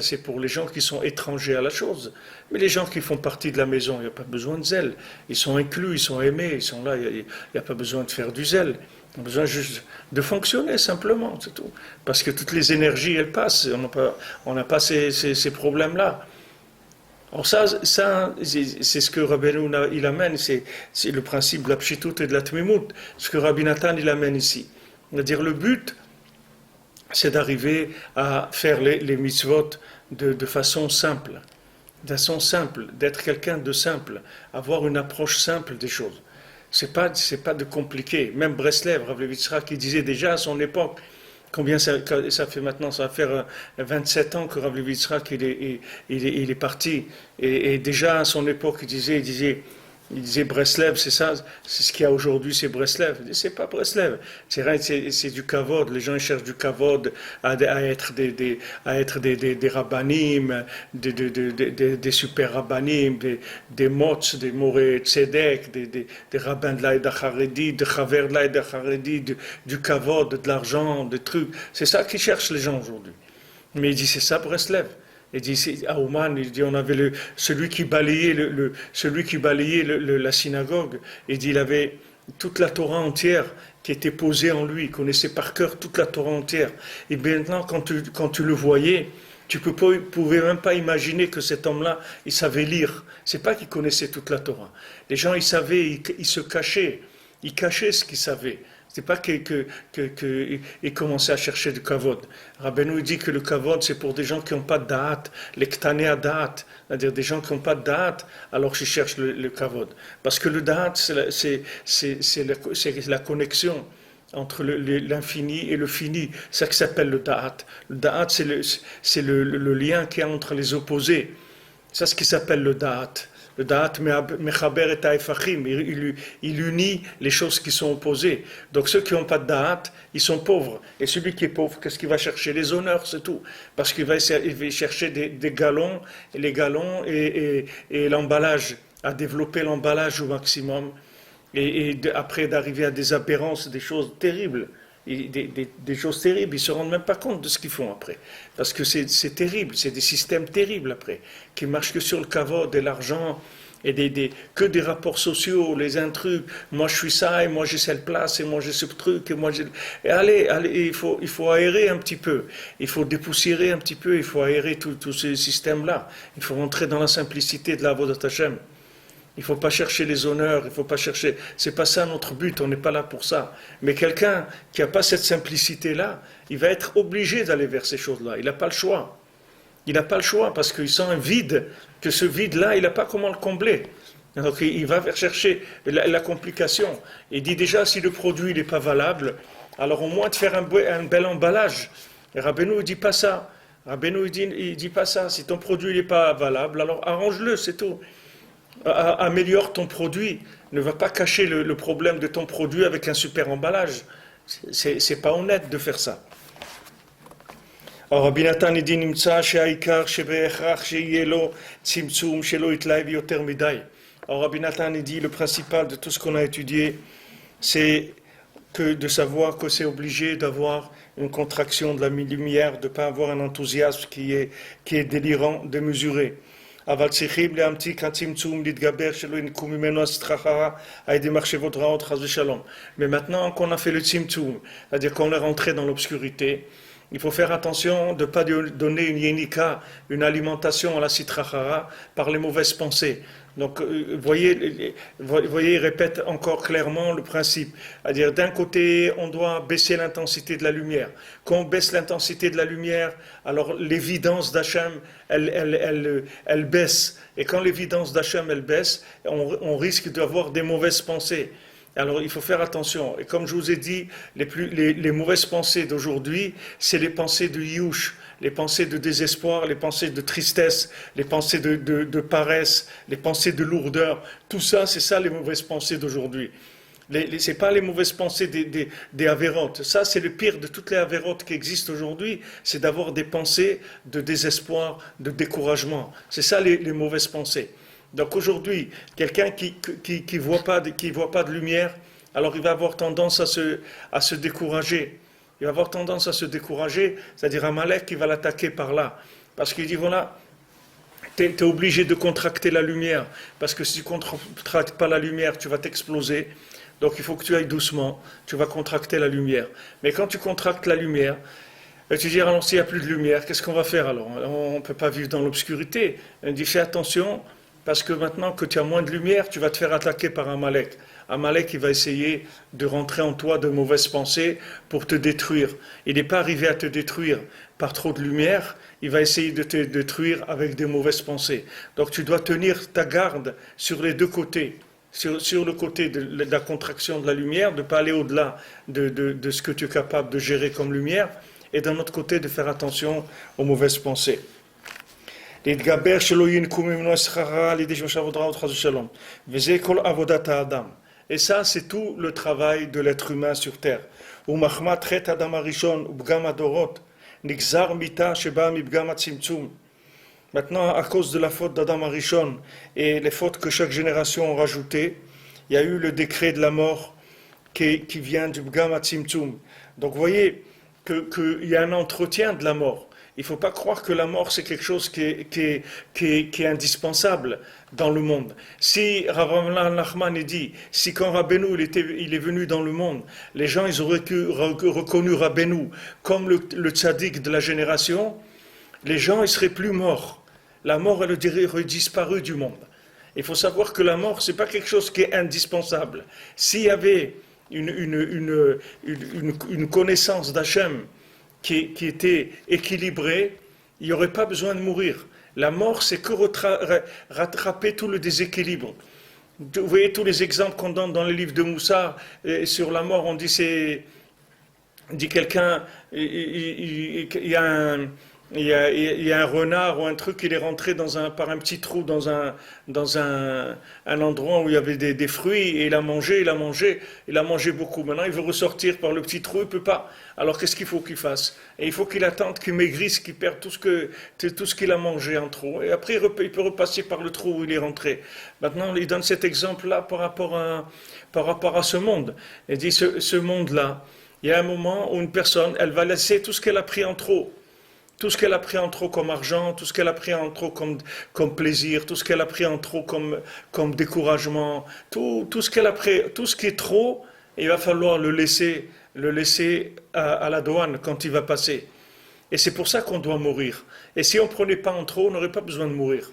c'est pour les gens qui sont étrangers à la chose. Mais les gens qui font partie de la maison, il n'y a pas besoin de zèle. Ils sont inclus, ils sont aimés, ils sont là, il n'y a pas besoin de faire du zèle. On a besoin juste de fonctionner simplement, c'est tout. Parce que toutes les énergies, elles passent. On n'a pas ces problèmes-là. Alors ça c'est ce que Rabbeinu il amène, c'est le principe de la pshitut et de la tmimut. Ce que Rabbi Nathan il amène ici. C'est-à-dire le but, c'est d'arriver à faire les mitzvot de façon simple. De façon simple, d'être quelqu'un de simple, avoir une approche simple des choses. C'est pas de compliqué. Même Breslev, Rav Levi Yitzhak, qui disait déjà à son époque, combien ça fait maintenant, ça va faire 27 ans que Rav Levi Yitzhak il est parti. Et déjà à son époque, il disait Il disait Breslev, c'est ça, c'est ce qu'il y a aujourd'hui, c'est Breslev. Il dit, c'est pas Breslev, c'est du kavod. Les gens ils cherchent du kavod à être des rabbanim, des super rabbanim, des mots, des moré tzedek, des rabbins de l'Aïda Haredi, de Chaver de l'Aïda Haredi, du kavod, de l'argent, des trucs. C'est ça qu'ils cherchent les gens aujourd'hui. Mais il dit, c'est ça Breslev. Il dit à Ouman, il dit on avait celui qui balayait la synagogue. Il dit il avait toute la Torah entière qui était posée en lui, il connaissait par cœur toute la Torah entière. Et maintenant quand tu le voyais, tu pouvais même pas imaginer que cet homme-là, il savait lire. C'est pas qu'il connaissait toute la Torah. Les gens ils savaient, ils se cachaient, ils cachaient ce qu'ils savaient. C'est pas qu'il commençait à chercher du kavod. Rabbeinu dit que le kavod c'est pour des gens qui n'ont pas de da'at, les ktané à da'at, c'est-à-dire des gens qui n'ont pas de da'at, alors qu'ils cherchent le kavod. Parce que le da'at c'est la connexion entre l'infini et le fini. C'est ça qui s'appelle le da'at. Le da'at c'est le lien qu'il y a entre les opposés. C'est ce qui s'appelle le da'at. Le da'at mechaber et haefachim, il unit les choses qui sont opposées. Donc ceux qui n'ont pas de da'at, ils sont pauvres. Et celui qui est pauvre, qu'est-ce qu'il va chercher? Les honneurs, c'est tout. Parce qu'il va chercher des galons, et l'emballage, à développer l'emballage au maximum. Et après d'arriver à des aberrances, des choses terribles. Des choses terribles, ils ne se rendent même pas compte de ce qu'ils font après. Parce que c'est terrible, c'est des systèmes terribles après, qui ne marchent que sur le kavod et l'argent, et que des rapports sociaux, les trucs, moi je suis ça, et moi j'ai cette place, et moi j'ai ce truc, et moi j'ai... Et allez, il faut aérer un petit peu, il faut dépoussiérer un petit peu, il faut aérer tous ces systèmes-là, il faut rentrer dans la simplicité de la Avodat Hashem. Il ne faut pas chercher les honneurs, il faut pas chercher... C'est pas ça notre but, on n'est pas là pour ça. Mais quelqu'un qui n'a pas cette simplicité-là, il va être obligé d'aller vers ces choses-là. Il n'a pas le choix. Il n'a pas le choix parce qu'il sent un vide, que ce vide-là, il n'a pas comment le combler. Donc il va chercher la complication. Il dit déjà, si le produit n'est pas valable, alors au moins de faire un bel emballage. Et Rabbeinu ne dit pas ça. Rabbeinu il dit pas ça. Si ton produit n'est pas valable, alors arrange-le, c'est tout. Améliore ton produit. Ne va pas cacher le problème de ton produit avec un super emballage. C'est pas honnête de faire ça. Alors Rabbi Nathan dit nimtza she'aikar shebe'echrach she'yeh lo tzimtzum she'lo yitlaev yoter midai. Alors Rabbi Nathan dit le principal de tout ce qu'on a étudié, c'est que de savoir que c'est obligé d'avoir une contraction de la lumière, de ne pas avoir un enthousiasme qui est délirant, démesuré. Mais maintenant qu'on a fait le tzimtzum, c'est-à-dire qu'on est rentré dans l'obscurité, il faut faire attention de ne pas donner une yenika, une alimentation à la sitrachara par les mauvaises pensées. Donc, voyez, il répète encore clairement le principe. C'est-à-dire, d'un côté, on doit baisser l'intensité de la lumière. Quand on baisse l'intensité de la lumière, alors l'évidence d'Hachem, elle baisse. Et quand l'évidence d'Hachem, elle baisse, on risque d'avoir des mauvaises pensées. Alors il faut faire attention. Et comme je vous ai dit, les mauvaises pensées d'aujourd'hui, c'est les pensées de Yush, les pensées de désespoir, les pensées de tristesse, les pensées de paresse, les pensées de lourdeur. Tout ça, c'est ça les mauvaises pensées d'aujourd'hui. C'est pas les mauvaises pensées des avérotes. Ça, c'est le pire de toutes les avérotes qui existent aujourd'hui, c'est d'avoir des pensées de désespoir, de découragement. C'est ça les mauvaises pensées. Donc aujourd'hui, quelqu'un qui voit pas de lumière, alors il va avoir tendance à se décourager. Il va avoir tendance à se décourager, c'est-à-dire Amalek qui va l'attaquer par là. Parce qu'il dit, voilà, tu es obligé de contracter la lumière, parce que si tu ne contractes pas la lumière, tu vas t'exploser. Donc il faut que tu ailles doucement, tu vas contracter la lumière. Mais quand tu contractes la lumière, tu dis, alors s'il n'y a plus de lumière, qu'est-ce qu'on va faire alors? On ne peut pas vivre dans l'obscurité. Il dit, fais attention, parce que maintenant que tu as moins de lumière, tu vas te faire attaquer par Amalek. Amalek, il va essayer de rentrer en toi de mauvaises pensées pour te détruire. Il n'est pas arrivé à te détruire par trop de lumière, il va essayer de te détruire avec des mauvaises pensées. Donc tu dois tenir ta garde sur les deux côtés. Sur le côté de la contraction de la lumière, de ne pas aller au-delà de ce que tu es capable de gérer comme lumière, et d'un autre côté de faire attention aux mauvaises pensées. להתגבר שלא ינקו ממנו שכרה על ידי שמשה עבודה עוד חס ושלום. וזה כל עבודת האדם. Et ça, c'est tout le travail de l'être humain sur terre. ומחמת חטא האדם הראשון ופגם הדורות, נגזר מיתה שבאה מפגם הצמצום. Maintenant, à cause de la faute d'Adam Arishon et les fautes que chaque génération a rajoutées, il y a eu le décret de la mort qui vient du Bgam Atzimtzum. Donc vous voyez qu'il y a un entretien de la mort. Il ne faut pas croire que la mort c'est quelque chose qui est indispensable dans le monde. Si Rav Nachman dit, si quand Rabbeinu il est venu dans le monde, les gens ils auraient reconnu Rabbeinu comme le tzaddik de la génération, les gens ils seraient plus morts. La mort elle aurait disparu du monde. Il faut savoir que la mort c'est pas quelque chose qui est indispensable. S'il y avait une connaissance d'Hachem qui était équilibrée, il n'y aurait pas besoin de mourir. La mort, c'est que rattraper tout le déséquilibre. Vous voyez tous les exemples qu'on donne dans les livres de Moussa sur la mort, on dit quelqu'un, il y a un renard ou un truc, il est rentré par un petit trou dans un endroit où il y avait des fruits et il a mangé beaucoup. Maintenant il veut ressortir par le petit trou, il ne peut pas. Alors qu'est-ce qu'il faut qu'il fasse? Et il faut qu'il attende qu'il maigrisse, qu'il perde tout ce qu'il a mangé en trop. Et après il peut repasser par le trou où il est rentré. Maintenant il donne cet exemple-là par rapport à ce monde. Il dit ce monde-là, il y a un moment où une personne, elle va laisser tout ce qu'elle a pris en trop. Tout ce qu'elle a pris en trop comme argent, tout ce qu'elle a pris en trop comme plaisir, tout ce qu'elle a pris en trop comme découragement, tout ce qu'elle a pris, tout ce qui est trop, il va falloir le laisser à la douane quand il va passer. Et c'est pour ça qu'on doit mourir. Et si on ne prenait pas en trop, on n'aurait pas besoin de mourir.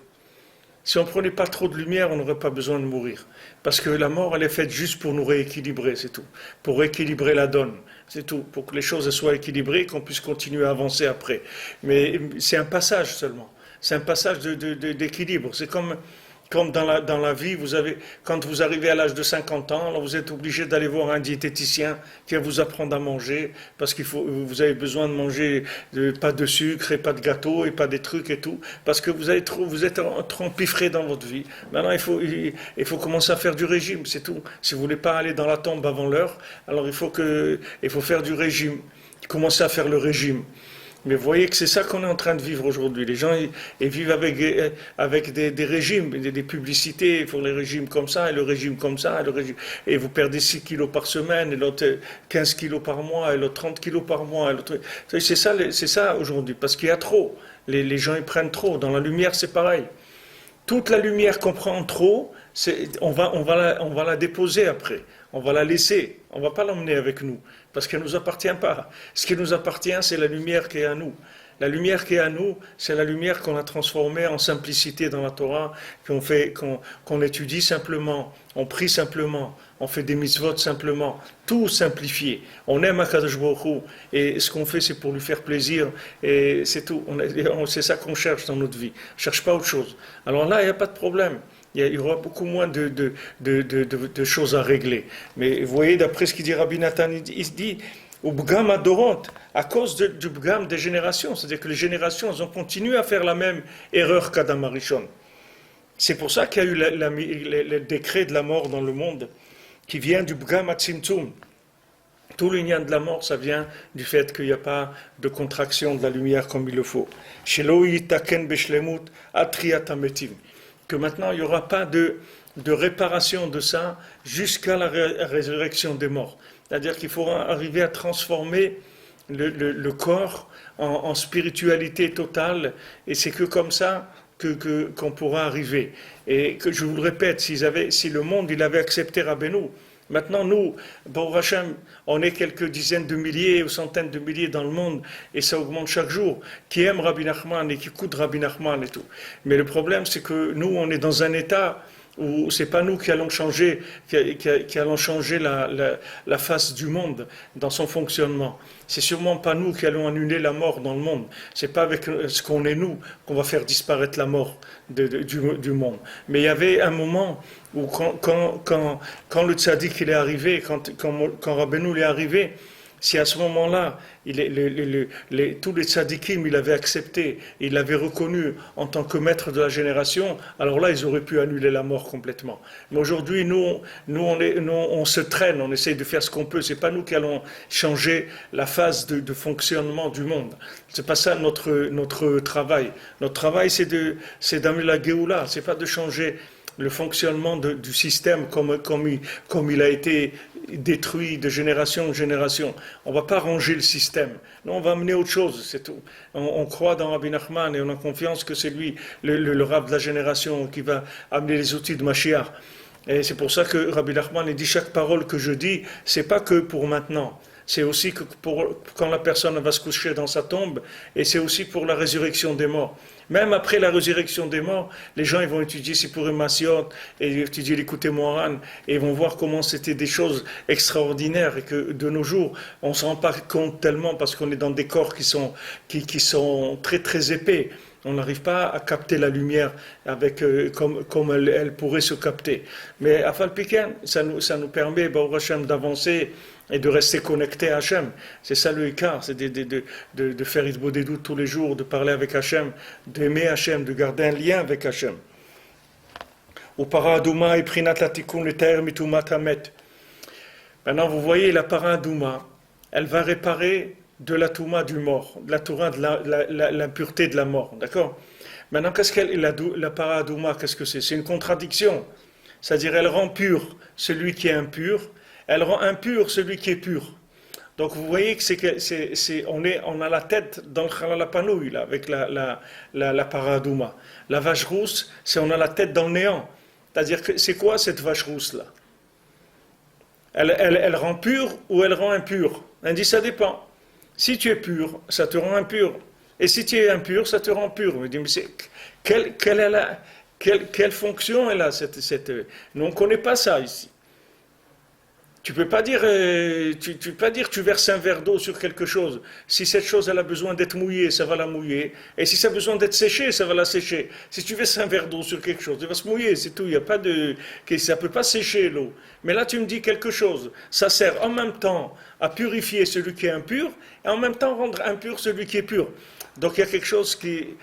Si on ne prenait pas trop de lumière, on n'aurait pas besoin de mourir. Parce que la mort, elle est faite juste pour nous rééquilibrer, c'est tout. Pour rééquilibrer la donne, c'est tout. Pour que les choses soient équilibrées, qu'on puisse continuer à avancer après. Mais c'est un passage seulement. C'est un passage d'équilibre. C'est comme dans la vie, quand vous arrivez à l'âge de 50 ans, alors vous êtes obligé d'aller voir un diététicien qui va vous apprendre à manger, parce vous avez besoin de manger pas de sucre et pas de gâteau et pas des trucs et tout, parce que vous êtes trop empiffré dans votre vie. Maintenant, il faut commencer à faire du régime, c'est tout. Si vous voulez pas aller dans la tombe avant l'heure, alors il faut faire du régime. Commencer à faire le régime. Mais vous voyez que c'est ça qu'on est en train de vivre aujourd'hui. Les gens ils vivent avec des régimes, des publicités pour les régimes comme ça, et le régime comme ça, et vous perdez 6 kilos par semaine, et l'autre 15 kilos par mois, et l'autre 30 kilos par mois. C'est ça aujourd'hui, parce qu'il y a trop. Les gens ils prennent trop. Dans la lumière, c'est pareil. Toute la lumière qu'on prend trop, on va la déposer après. On va la laisser. On ne va pas l'emmener avec nous. Parce qu'elle ne nous appartient pas. Ce qui nous appartient, c'est la lumière qui est à nous. La lumière qui est à nous, c'est la lumière qu'on a transformée en simplicité dans la Torah, qu'on étudie simplement, on prie simplement, on fait des mitzvot simplement, tout simplifié. On aime HaKadosh Baruch Hu, et ce qu'on fait, c'est pour lui faire plaisir, et c'est tout. C'est ça qu'on cherche dans notre vie. On ne cherche pas autre chose. Alors là, il n'y a pas de problème. Il y aura beaucoup moins de choses à régler. Mais vous voyez, d'après ce qu'il dit Rabbi Nathan, il dit au Bgam Adorot, à cause du Bgam des générations, c'est-à-dire que les générations elles ont continué à faire la même erreur qu'Adam Arishon. C'est pour ça qu'il y a eu le décret de la mort dans le monde, qui vient du Bgam Atzimtzum. Tout le lien de la mort, ça vient du fait qu'il n'y a pas de contraction de la lumière comme il le faut. Shelo yitaken beshlemut atriat hametim. Que maintenant il n'y aura pas de réparation de ça jusqu'à la résurrection des morts. C'est-à-dire qu'il faudra arriver à transformer le corps en spiritualité totale, et c'est que comme ça qu'on pourra arriver. Et que je vous le répète, si le monde il avait accepté Rabbeinu, maintenant nous, Baruch Hashem, on est quelques dizaines de milliers ou centaines de milliers dans le monde, et ça augmente chaque jour, qui aiment Rabbi Nachman et qui écoutent Rabbi Nachman et tout. Mais le problème c'est que nous on est dans un état où c'est pas nous qui allons changer, qui allons changer la face du monde dans son fonctionnement. C'est sûrement pas nous qui allons annuler la mort dans le monde. C'est pas avec ce qu'on est nous qu'on va faire disparaître la mort du monde. Mais il y avait un moment où quand le tzaddik il est arrivé, quand Rabbeinu est arrivé, Si à ce moment-là, tous les tzadikim, il avait accepté, il l'avait reconnu en tant que maître de la génération, alors là, ils auraient pu annuler la mort complètement. Mais aujourd'hui, on se traîne, on essaye de faire ce qu'on peut. C'est pas nous qui allons changer la phase de fonctionnement du monde. C'est pas ça notre travail. Notre travail, c'est d'amener la Géoula. C'est pas de changer le fonctionnement du système comme il a été détruit de génération en génération. On ne va pas ranger le système. Non, on va amener autre chose, c'est tout. On croit dans Rabbi Nachman et on a confiance que c'est lui, le Rav de la génération, qui va amener les outils de Mashiach. Et c'est pour ça que Rabbi Nachman dit chaque parole que je dis, c'est pas que pour maintenant. C'est aussi que quand la personne va se coucher dans sa tombe, et c'est aussi pour la résurrection des morts. Même après la résurrection des morts, les gens ils vont étudier Sipurim Massiot et étudier l'écouter Moharan et ils vont voir comment c'était des choses extraordinaires et que de nos jours, on ne se rend pas compte tellement parce qu'on est dans des corps qui sont très très épais. On n'arrive pas à capter la lumière comme elle pourrait se capter. Mais à Falpiken, ça nous permet, Baruch Hashem, d'avancer et de rester connecté à Hachem. C'est ça le Ikar, c'est de faire Isbodedut tous les jours, de parler avec Hachem, d'aimer Hachem, de garder un lien avec Hachem. Ou Paradouma et Prinat Latikun Leter Mitumat Hamet. Maintenant, vous voyez, la Paradouma, elle va réparer de la Touma du mort, de la Toura de l'impureté de la mort, d'accord? Maintenant, qu'est-ce qu'elle, la Paradouma, qu'est-ce que c'est? C'est une contradiction. C'est-à-dire, elle rend pur celui qui est impur, elle rend impur celui qui est pur. Donc vous voyez que on a la tête dans le Chalal Panouille, là, avec la Paradouma. La vache rousse, on a la tête dans le néant. C'est-à-dire que c'est quoi cette vache rousse-là? Elle rend pur ou elle rend impur? Elle dit ça dépend. Si tu es pur, ça te rend impur. Et si tu es impur, ça te rend pur. Je dis, mais quelle fonction elle a nous on ne connaît pas ça ici. Tu peux pas dire, tu verses un verre d'eau sur quelque chose. Si cette chose elle a besoin d'être mouillée, ça va la mouiller. Et si ça a besoin d'être séché, ça va la sécher. Si tu verses un verre d'eau sur quelque chose, il va se mouiller, c'est tout. Il y a pas ça peut pas sécher l'eau. Mais là, tu me dis quelque chose. Ça sert en même temps à purifier celui qui est impur et en même temps rendre impur celui qui est pur. Donc il y a quelque chose qui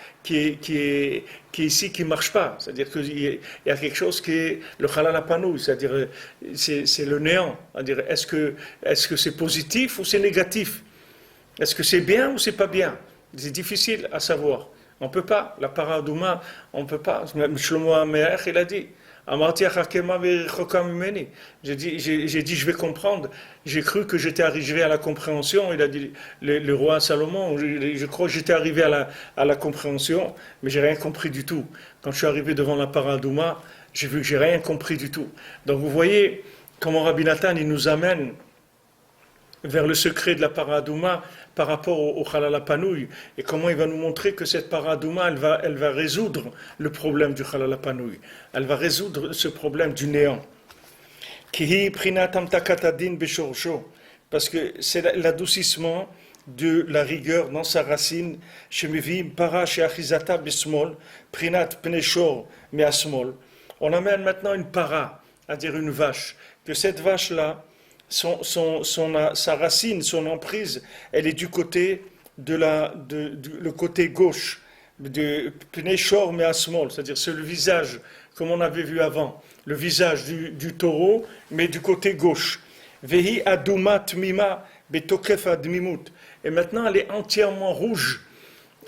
ici qui marche pas. C'est-à-dire qu'il y a quelque chose qui est le halal apanou, c'est-à-dire c'est le néant. C'est-à-dire est-ce que c'est positif ou c'est négatif? Est-ce que c'est bien ou c'est pas bien? C'est difficile à savoir. On peut pas. La paradouma, on peut pas. Même Shlomo Amelech, il a dit. J'ai dit, je vais comprendre. J'ai cru que j'étais arrivé à la compréhension. Il a dit, le roi Salomon, je crois que j'étais arrivé à la compréhension, mais j'ai rien compris du tout. Quand je suis arrivé devant la Paradouma, j'ai vu que j'ai rien compris du tout. Donc vous voyez comment Rabbi Nathan, il nous amène vers le secret de la Paradouma par rapport au Halal Panouille et comment il va nous montrer que cette Paradouma elle va résoudre le problème du Halal Panouille. Elle va résoudre ce problème du néant. Parce que c'est l'adoucissement de la rigueur dans sa racine. On amène maintenant une para, c'est-à-dire une vache, que cette vache-là, sa racine, son emprise, elle est du côté le côté gauche de Pnei-Shor Me'asmol, c'est-à-dire c'est le visage, comme on avait vu avant, le visage du taureau, mais du côté gauche. Vehi adumat mima betokef admimut. Et maintenant, elle est entièrement rouge.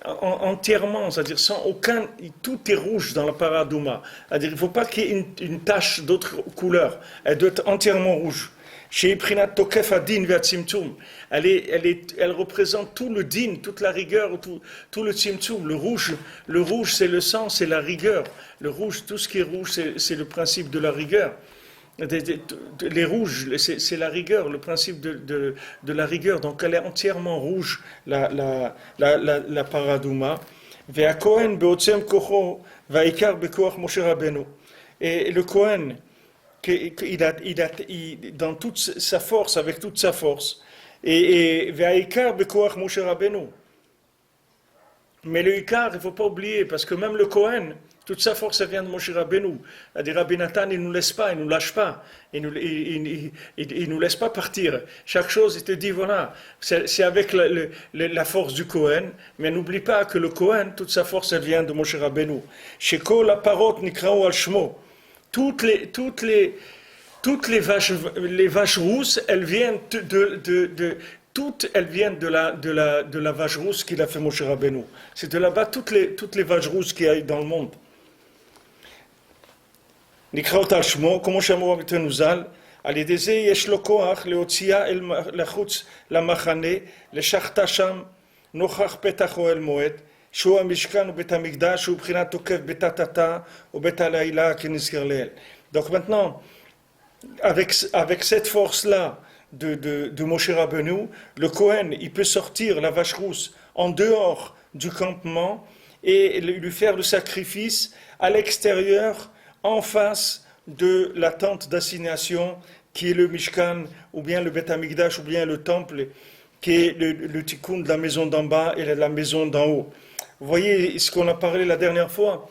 Entièrement, c'est-à-dire sans aucun, tout est rouge dans la paradouma. C'est-à-dire il ne faut pas qu'il y ait une tache d'autre couleur. Elle doit être entièrement rouge. Elle représente tout le din, toute la rigueur, tout le tzimtzum. Le rouge, c'est le sang, c'est la rigueur. Le rouge, tout ce qui est rouge, c'est le principe de la rigueur. Les rouges, c'est la rigueur, le principe de la rigueur. Donc elle est entièrement rouge, la paradouma. Et le Kohen, dans toute sa force, avec toute sa force. Et mais le Ikar, il ne faut pas oublier, parce que même le Kohen, Toute sa force, elle vient de Moshe Rabbeinu. Rabbi Nathan, il ne nous laisse pas, il ne nous lâche pas. Il ne nous laisse pas partir. Chaque chose, il te dit, voilà, c'est avec la force du Kohen. Mais n'oublie pas que le Kohen, toute sa force, elle vient de Moshe Rabbeinu. Sheko la parot nikrao al shmo. Toutes les vaches rousses, elles viennent elles viennent de la vache rousse qu'il a fait Moshe Rabbeinu. C'est de là-bas toutes les vaches rousses qu'il y a dans le monde. נקראות על שמו, כמו שאמרו רבותינו ז"ל, על ידי זה יש לו כוח להוציאה לחוץ למחנה, לשחטה שם, נוכח פתח אוהל מועד, שהוא המשכן ובית המקדש, שהוא בחינת תוקף בית התתה ובית הלילה כנזכר לעיל. Donc maintenant, avec cette force-là de Moshe Rabbeinu, le Kohen, il peut sortir la vache rousse en dehors du campement et lui faire le sacrifice à l'extérieur, en face de la tente d'assignation qui est le Mishkan, ou bien le Bet HaMikdash, ou bien le temple, qui est le tikkun de la maison d'en bas et de la maison d'en haut. Vous voyez ce qu'on a parlé la dernière fois,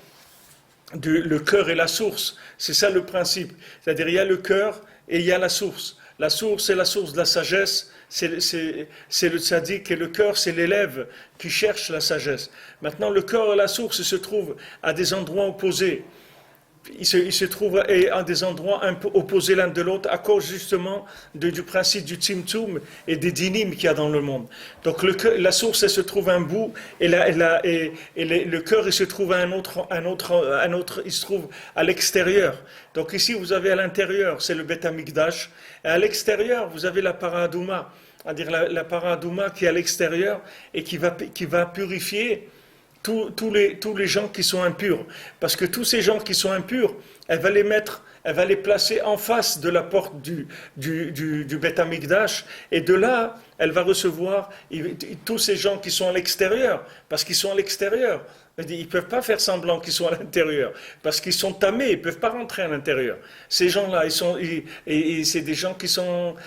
le cœur et la source. C'est ça le principe. C'est-à-dire, il y a le cœur et il y a la source. La source, c'est la source de la sagesse, c'est le tzaddik, et le cœur, c'est l'élève qui cherche la sagesse. Maintenant, le cœur et la source se trouvent à des endroits opposés. Ils se trouvent à des endroits opposés l'un de l'autre à cause justement du principe du tzimtzum et des dinim qu'il y a dans le monde. Donc la source, elle se trouve à un bout et le cœur, il se trouve à un autre, il se trouve à l'extérieur. Donc ici, vous avez à l'intérieur, c'est le Bet HaMikdash, et à l'extérieur, vous avez la Paradouma, c'est-à-dire la Paradouma qui est à l'extérieur et qui va purifier tous les gens qui sont impurs. Parce que tous ces gens qui sont impurs, elle va les placer en face de la porte du Bet HaMikdash, et de là, elle va recevoir tous ces gens qui sont à l'extérieur, parce qu'ils sont à l'extérieur. Ils ne peuvent pas faire semblant qu'ils sont à l'intérieur, parce qu'ils sont tamés, ils ne peuvent pas rentrer à l'intérieur. Ces gens-là, c'est des gens qui sont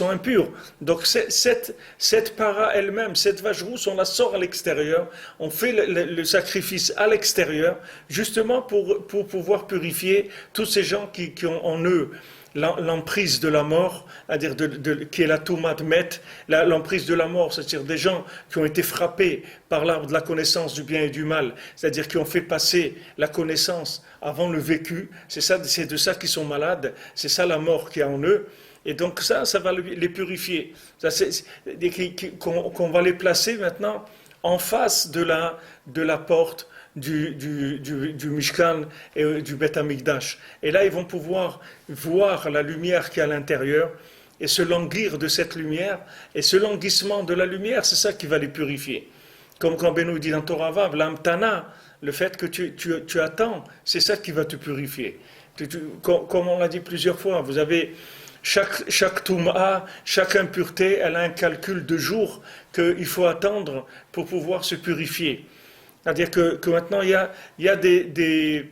impurs. Donc cette para elle-même, cette vache rousse, on la sort à l'extérieur, on fait le sacrifice à l'extérieur, justement pour pouvoir purifier tous ces gens qui ont en eux l'emprise de la mort, c'est-à-dire qui est la Toumat Met, l'emprise de la mort, c'est-à-dire des gens qui ont été frappés par l'arbre de la connaissance du bien et du mal, c'est-à-dire qui ont fait passer la connaissance avant le vécu, c'est de ça qu'ils sont malades, c'est ça la mort qui est en eux, et donc ça va les purifier. Qu'on va les placer maintenant en face de la porte du Mishkan et du Bet HaMikdash. Et là, ils vont pouvoir voir la lumière qui est à l'intérieur et se languir de cette lumière. Et ce languissement de la lumière, c'est ça qui va les purifier. Comme quand Benoît dit dans Torah Vav, l'amtana, le fait que tu attends, c'est ça qui va te purifier. Comme on l'a dit plusieurs fois, vous avez chaque touma, chaque impureté, elle a un calcul de jours qu'il faut attendre pour pouvoir se purifier. C'est-à-dire que maintenant, il y a des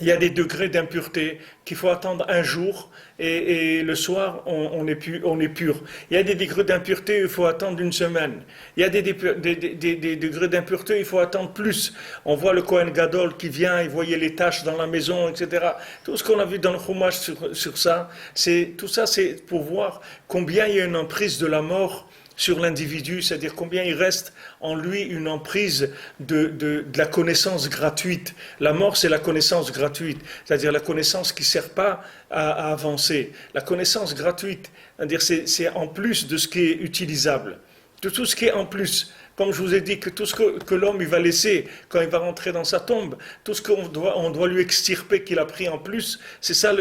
degrés d'impureté qu'il faut attendre un jour et le soir, on est pur. Il y a des degrés d'impureté, il faut attendre une semaine. Il y a des degrés d'impureté, il faut attendre plus. On voit le Kohen Gadol qui vient, il voyait les taches dans la maison, etc. Tout ce qu'on a vu dans le Chumash sur ça, tout ça, c'est pour voir combien il y a une emprise de la mort sur l'individu, c'est-à-dire combien il reste en lui une emprise de la connaissance gratuite. La mort, c'est la connaissance gratuite, c'est-à-dire la connaissance qui ne sert pas à avancer. La connaissance gratuite, c'est-à-dire c'est en plus de ce qui est utilisable, de tout ce qui est en plus. Comme je vous ai dit, que tout ce que l'homme il va laisser quand il va rentrer dans sa tombe, tout ce qu'on doit lui extirper qu'il a pris en plus, c'est ça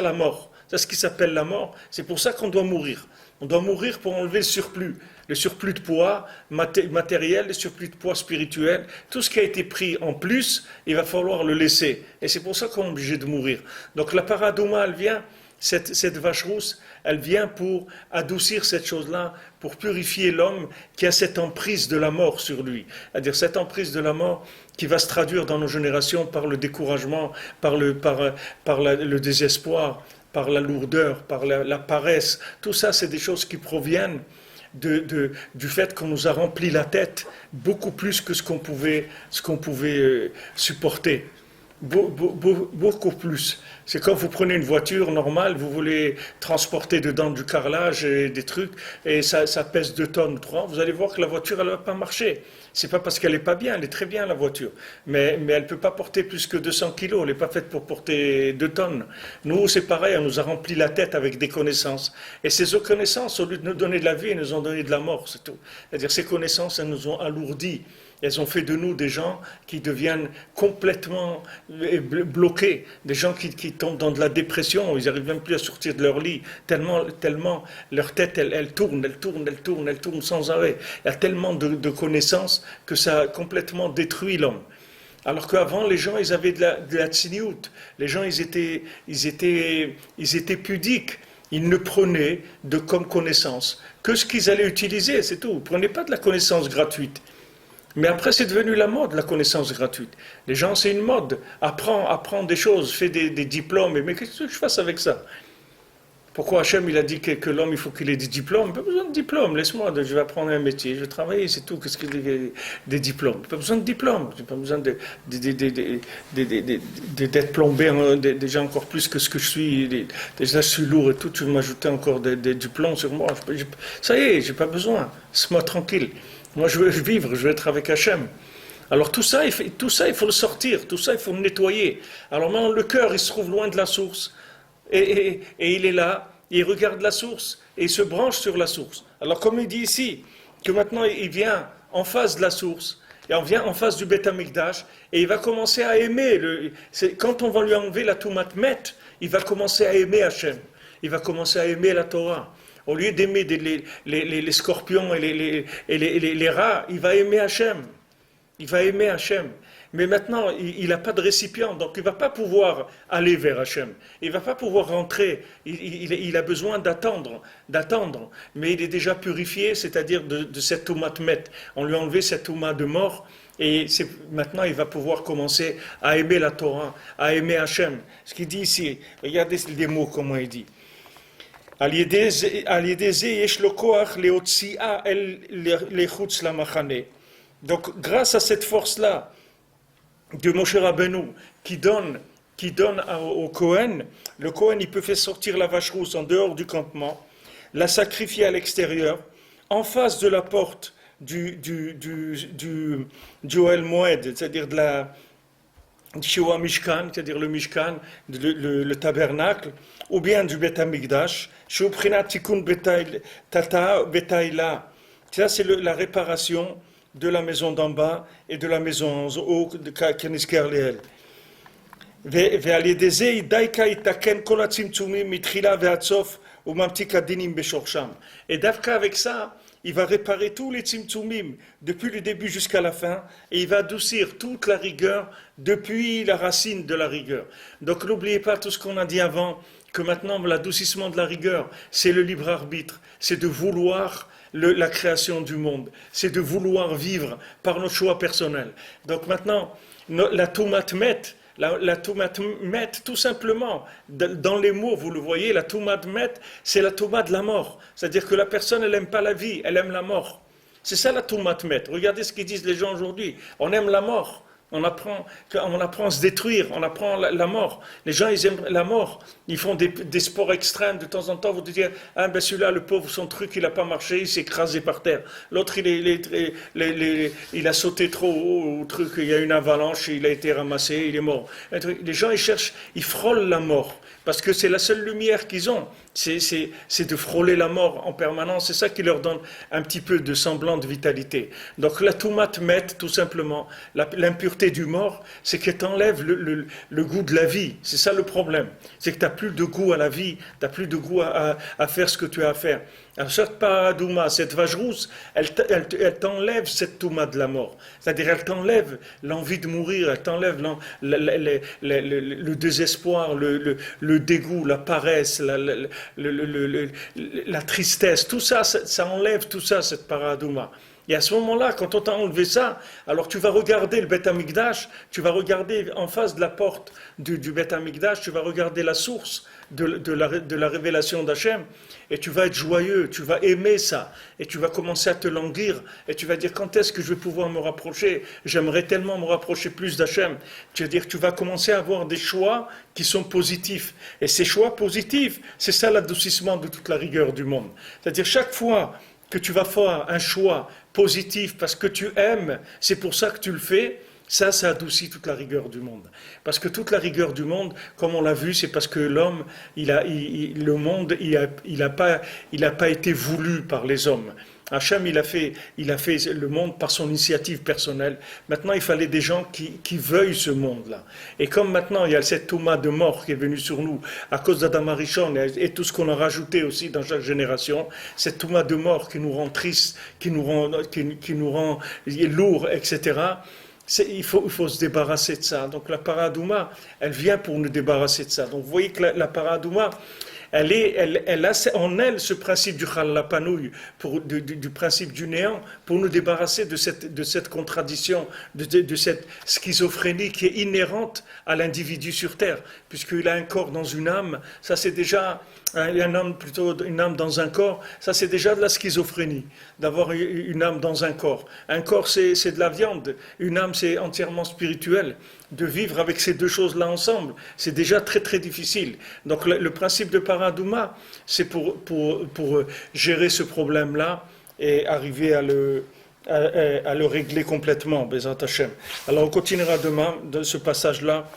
la mort. C'est ce qui s'appelle la mort. C'est pour ça qu'on doit mourir. On doit mourir pour enlever le surplus de poids matériel, le surplus de poids spirituel. Tout ce qui a été pris en plus, il va falloir le laisser. Et c'est pour ça qu'on est obligé de mourir. Donc la paradouma, elle vient, cette vache rousse, elle vient pour adoucir cette chose-là, pour purifier l'homme qui a cette emprise de la mort sur lui. C'est-à-dire cette emprise de la mort qui va se traduire dans nos générations par le découragement, par le désespoir, par la lourdeur, par la paresse. Tout ça, c'est des choses qui proviennent du fait qu'on nous a rempli la tête beaucoup plus que ce qu'on pouvait supporter. Beaucoup plus. C'est quand vous prenez une voiture normale, vous voulez transporter dedans du carrelage et des trucs, et ça pèse 2 tonnes, 3, vous allez voir que la voiture, elle ne va pas marcher. C'est pas parce qu'elle n'est pas bien, elle est très bien la voiture, mais elle ne peut pas porter plus que 200 kilos, elle n'est pas faite pour porter 2 tonnes. Nous, c'est pareil, on nous a rempli la tête avec des connaissances, et ces connaissances, au lieu de nous donner de la vie, elles nous ont donné de la mort, c'est tout. C'est-à-dire ces connaissances, elles nous ont alourdis. Elles ont fait de nous des gens qui deviennent complètement bloqués, des gens qui tombent dans de la dépression, ils n'arrivent même plus à sortir de leur lit, tellement leur tête, elle tourne sans arrêt. Il y a tellement de connaissances que ça a complètement détruit l'homme. Alors qu'avant, les gens, ils avaient de la tsiniout. Les gens, ils étaient pudiques. Ils ne prenaient comme connaissance que ce qu'ils allaient utiliser, c'est tout. Ils ne prenaient pas de la connaissance gratuite. Mais après, c'est devenu la mode, la connaissance gratuite. Les gens, c'est une mode. Apprends des choses, fais des diplômes. Mais qu'est-ce que je fasse avec ça? Pourquoi Hachem, il a dit que l'homme, il faut qu'il ait des diplômes? Pas besoin de diplôme, laisse-moi, je vais apprendre un métier, je vais travailler, c'est tout. Qu'est-ce qu'il y a des diplômes? Pas besoin de diplôme, pas besoin d'être plombé, déjà encore plus que ce que je suis. Déjà, je suis lourd et tout, tu veux m'ajouter encore des diplômes sur moi? Ça y est, j'ai pas besoin, laisse-moi tranquille. Moi, je veux vivre, je veux être avec Hachem. Alors tout ça, il faut le sortir, tout ça, il faut le nettoyer. Alors maintenant, le cœur, il se trouve loin de la source. Et il est là, il regarde la source, et il se branche sur la source. Alors comme il dit ici, que maintenant il vient en face de la source, et on vient en face du Beth Amikdash, et il va commencer à aimer. Quand on va lui enlever la Toumat Met, il va commencer à aimer Hachem. Il va commencer à aimer la Torah. Au lieu d'aimer les scorpions et les rats, il va aimer Hachem. Il va aimer Hachem. Mais maintenant, il n'a pas de récipient, donc il ne va pas pouvoir aller vers Hachem. Il ne va pas pouvoir rentrer. Il a besoin d'attendre. Mais il est déjà purifié, c'est-à-dire de cette Toumat Met. On lui a enlevé cette Touma de mort. Et maintenant, il va pouvoir commencer à aimer la Torah, à aimer Hachem. Ce qu'il dit ici, regardez les mots, comment il dit. Donc, grâce à cette force-là de Moshe Rabbeinu qui donne au Kohen, le Kohen il peut faire sortir la vache rousse en dehors du campement, la sacrifier à l'extérieur, en face de la porte du Ohel Moed, c'est-à-dire de la Shiwa Mishkan, c'est-à-dire le Mishkan, le tabernacle, ou bien du Bet Hamikdash, Shuprinat Tikun Tata Betaila. Ça, c'est la réparation de la maison d'en bas et de la maison en haut de Kenisker Leel. ועל ידי זה דייקה יתקן כל הצמצומים מתחילה ועד סוף וממתיק הדינים בשורשם. Et דווקא avec ça, il va réparer tous les tzimtzumim depuis le début jusqu'à la fin et il va adoucir toute la rigueur depuis la racine de la rigueur. Donc n'oubliez pas tout ce qu'on a dit avant, que maintenant l'adoucissement de la rigueur, c'est le libre arbitre, c'est de vouloir la création du monde, c'est de vouloir vivre par nos choix personnels. Donc maintenant, la Toumat Met, la Toumat Met, tout simplement, dans les mots, vous le voyez, la Toumat Met, c'est la Toumat de la mort. C'est-à-dire que la personne, elle n'aime pas la vie, elle aime la mort. C'est ça la Toumat Met. Regardez ce qu'ils disent les gens aujourd'hui. On aime la mort. On apprend à se détruire, on apprend la mort. Les gens, ils aiment la mort. Ils font des sports extrêmes. De temps en temps, vous dites, ah ben celui-là, le pauvre, son truc, il n'a pas marché, il s'est écrasé par terre. L'autre, il a sauté trop haut au truc, il y a une avalanche, il a été ramassé, il est mort. Les gens, ils frôlent la mort. Parce que c'est la seule lumière qu'ils ont. C'est de frôler la mort en permanence. C'est ça qui leur donne un petit peu de semblant de vitalité. Donc la Toumat Met, tout simplement, l'impureté du mort, c'est qu'elle t'enlève le goût de la vie. C'est ça le problème. C'est que tu n'as plus de goût à la vie, tu n'as plus de goût à faire ce que tu as à faire. Alors cette paradouma, cette vache rousse, elle t'enlève cette touma de la mort. C'est-à-dire elle t'enlève l'envie de mourir, elle t'enlève le désespoir, le dégoût, la paresse, la tristesse. Tout ça, ça enlève tout ça, cette paradouma. Et à ce moment-là, quand on t'a enlevé ça, alors tu vas regarder le Beth Amikdash, tu vas regarder en face de la porte du Beth Amikdash, tu vas regarder la source de la révélation d'Hachem, et tu vas être joyeux, tu vas aimer ça, et tu vas commencer à te languir, et tu vas dire quand est-ce que je vais pouvoir me rapprocher, j'aimerais tellement me rapprocher plus d'Hachem. Tu vas dire tu vas commencer à avoir des choix qui sont positifs, et ces choix positifs, c'est ça l'adoucissement de toute la rigueur du monde. C'est-à-dire chaque fois que tu vas faire un choix positif parce que tu aimes, c'est pour ça que tu le fais, ça adoucit toute la rigueur du monde. Parce que toute la rigueur du monde, comme on l'a vu, c'est parce que l'homme, le monde, il n'a pas été voulu par les hommes. Hachem, il a fait le monde par son initiative personnelle. Maintenant, il fallait des gens qui veuillent ce monde-là. Et comme maintenant, il y a cette touma de mort qui est venue sur nous à cause d'Adam Arishon et tout ce qu'on a rajouté aussi dans chaque génération, cette touma de mort qui nous rend tristes, qui nous rend lourds, etc., il faut se débarrasser de ça. Donc la paradouma, elle vient pour nous débarrasser de ça. Donc vous voyez que la paradouma, elle a en elle ce principe du chalapanouille, du principe du néant, pour nous débarrasser de cette contradiction, de cette schizophrénie qui est inhérente à l'individu sur Terre, puisqu'il a un corps dans une âme, ça c'est déjà une âme dans un corps, ça c'est déjà de la schizophrénie, d'avoir une âme dans un corps. Un corps c'est de la viande, une âme c'est entièrement spirituel. De vivre avec ces deux choses-là ensemble, c'est déjà très très difficile. Donc le principe de paradouma, c'est pour gérer ce problème-là et arriver à le régler complètement, Bezat Hashem. Alors on continuera demain de ce passage-là.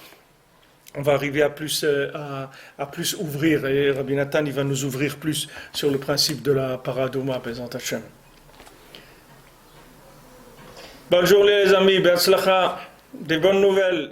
On va arriver à plus ouvrir, et Rabbi Nathan il va nous ouvrir plus sur le principe de la paradouma, Bezat Hashem. Bonjour les amis, Be'atzlacha. Des bonnes nouvelles.